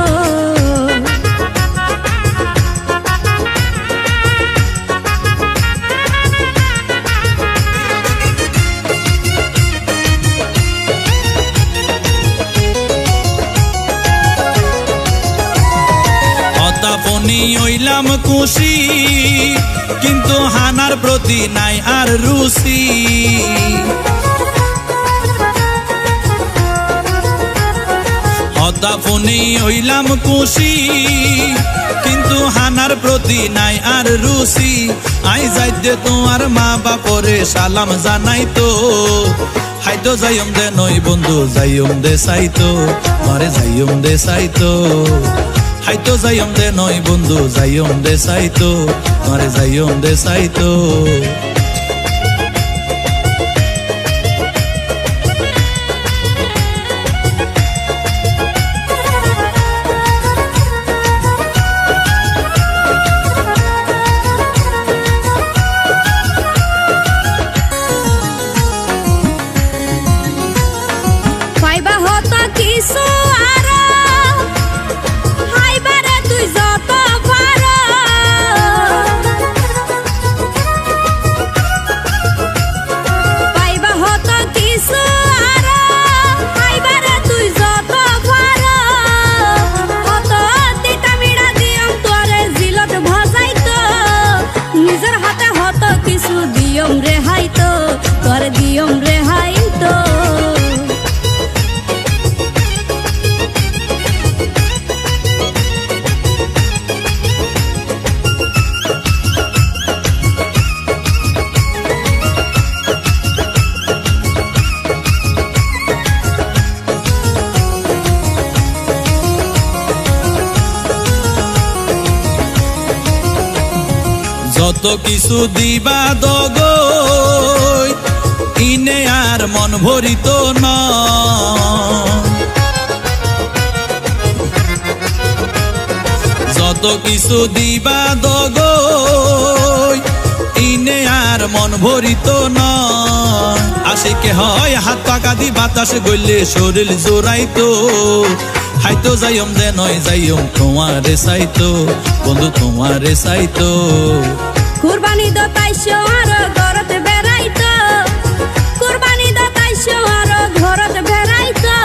[SPEAKER 5] হতাপনি হইলাম খুশি, কিন্তু হানার প্রতি নাই আর রুচি। হতাপনি হইলাম খুশি, কিন্তু হানার প্রতি নাই আর রুচি। আই যাইতে তোমার মা বাপরে সালাম জানাইতো, হাইতো যাইম দে নই বন্ধু যাইম দে চাইতো, মারে যাইম দে চাইতো, হাইতো যাইম দে নই বন্ধু যাইম দে চাইতো, মারে যাইম দে চাইতো।
[SPEAKER 9] পাইবা হতো কিছু আরো, হাইবারে তুই যত পারো, পাইবা হতো কিছু আরো, হাইবারে তুই যত পারো, হতো তিতা মিড়া দিয়ম তোরে জিলত ভজাইতো, নিজের হাতে হতো কিছু দিয়ম রেহাইতো, তোর দিয়ম রেহাইতো।
[SPEAKER 5] যত কিছু দিবা দগই, ইনে আর মন ভরিত না। যত কিছু দিবা দগই, ইনে আর মন ভরিত নয় আশিকে হয় হাত পাকা দি বাতাস গইলে শরীর জোড়াইতো হাইতো যাইম দে নয় যাইম তোমারে চাইতো বন্ধু তোমারে চাইতো
[SPEAKER 4] কুরবানি দতাইছো আর ঘরতে বেড়াইতো কুরবানি দতাইছো আর ঘরতে বেড়াইতো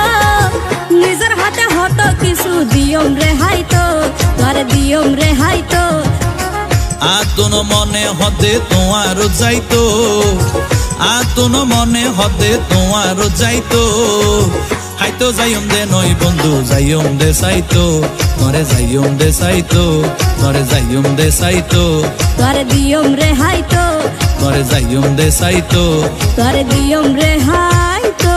[SPEAKER 4] নিজের হাতে হতো কিছু দিয়ম রেহাইতো তোরে দিয়ম রেহাইতো
[SPEAKER 5] আতন মনে হতে তোমার যাইতো আতন মনে হতে তোমার যাইতো হাইতো যাইম দে নয় বন্ধু যাইম দে চাইতো নরে যাইম দে চাইতো নরে যাইম দে চাইতো
[SPEAKER 4] তোরে দিয়ম রেহাইতো
[SPEAKER 5] নরে যাইম দে চাইতো
[SPEAKER 4] তোরে দিয়ম রেহাইতো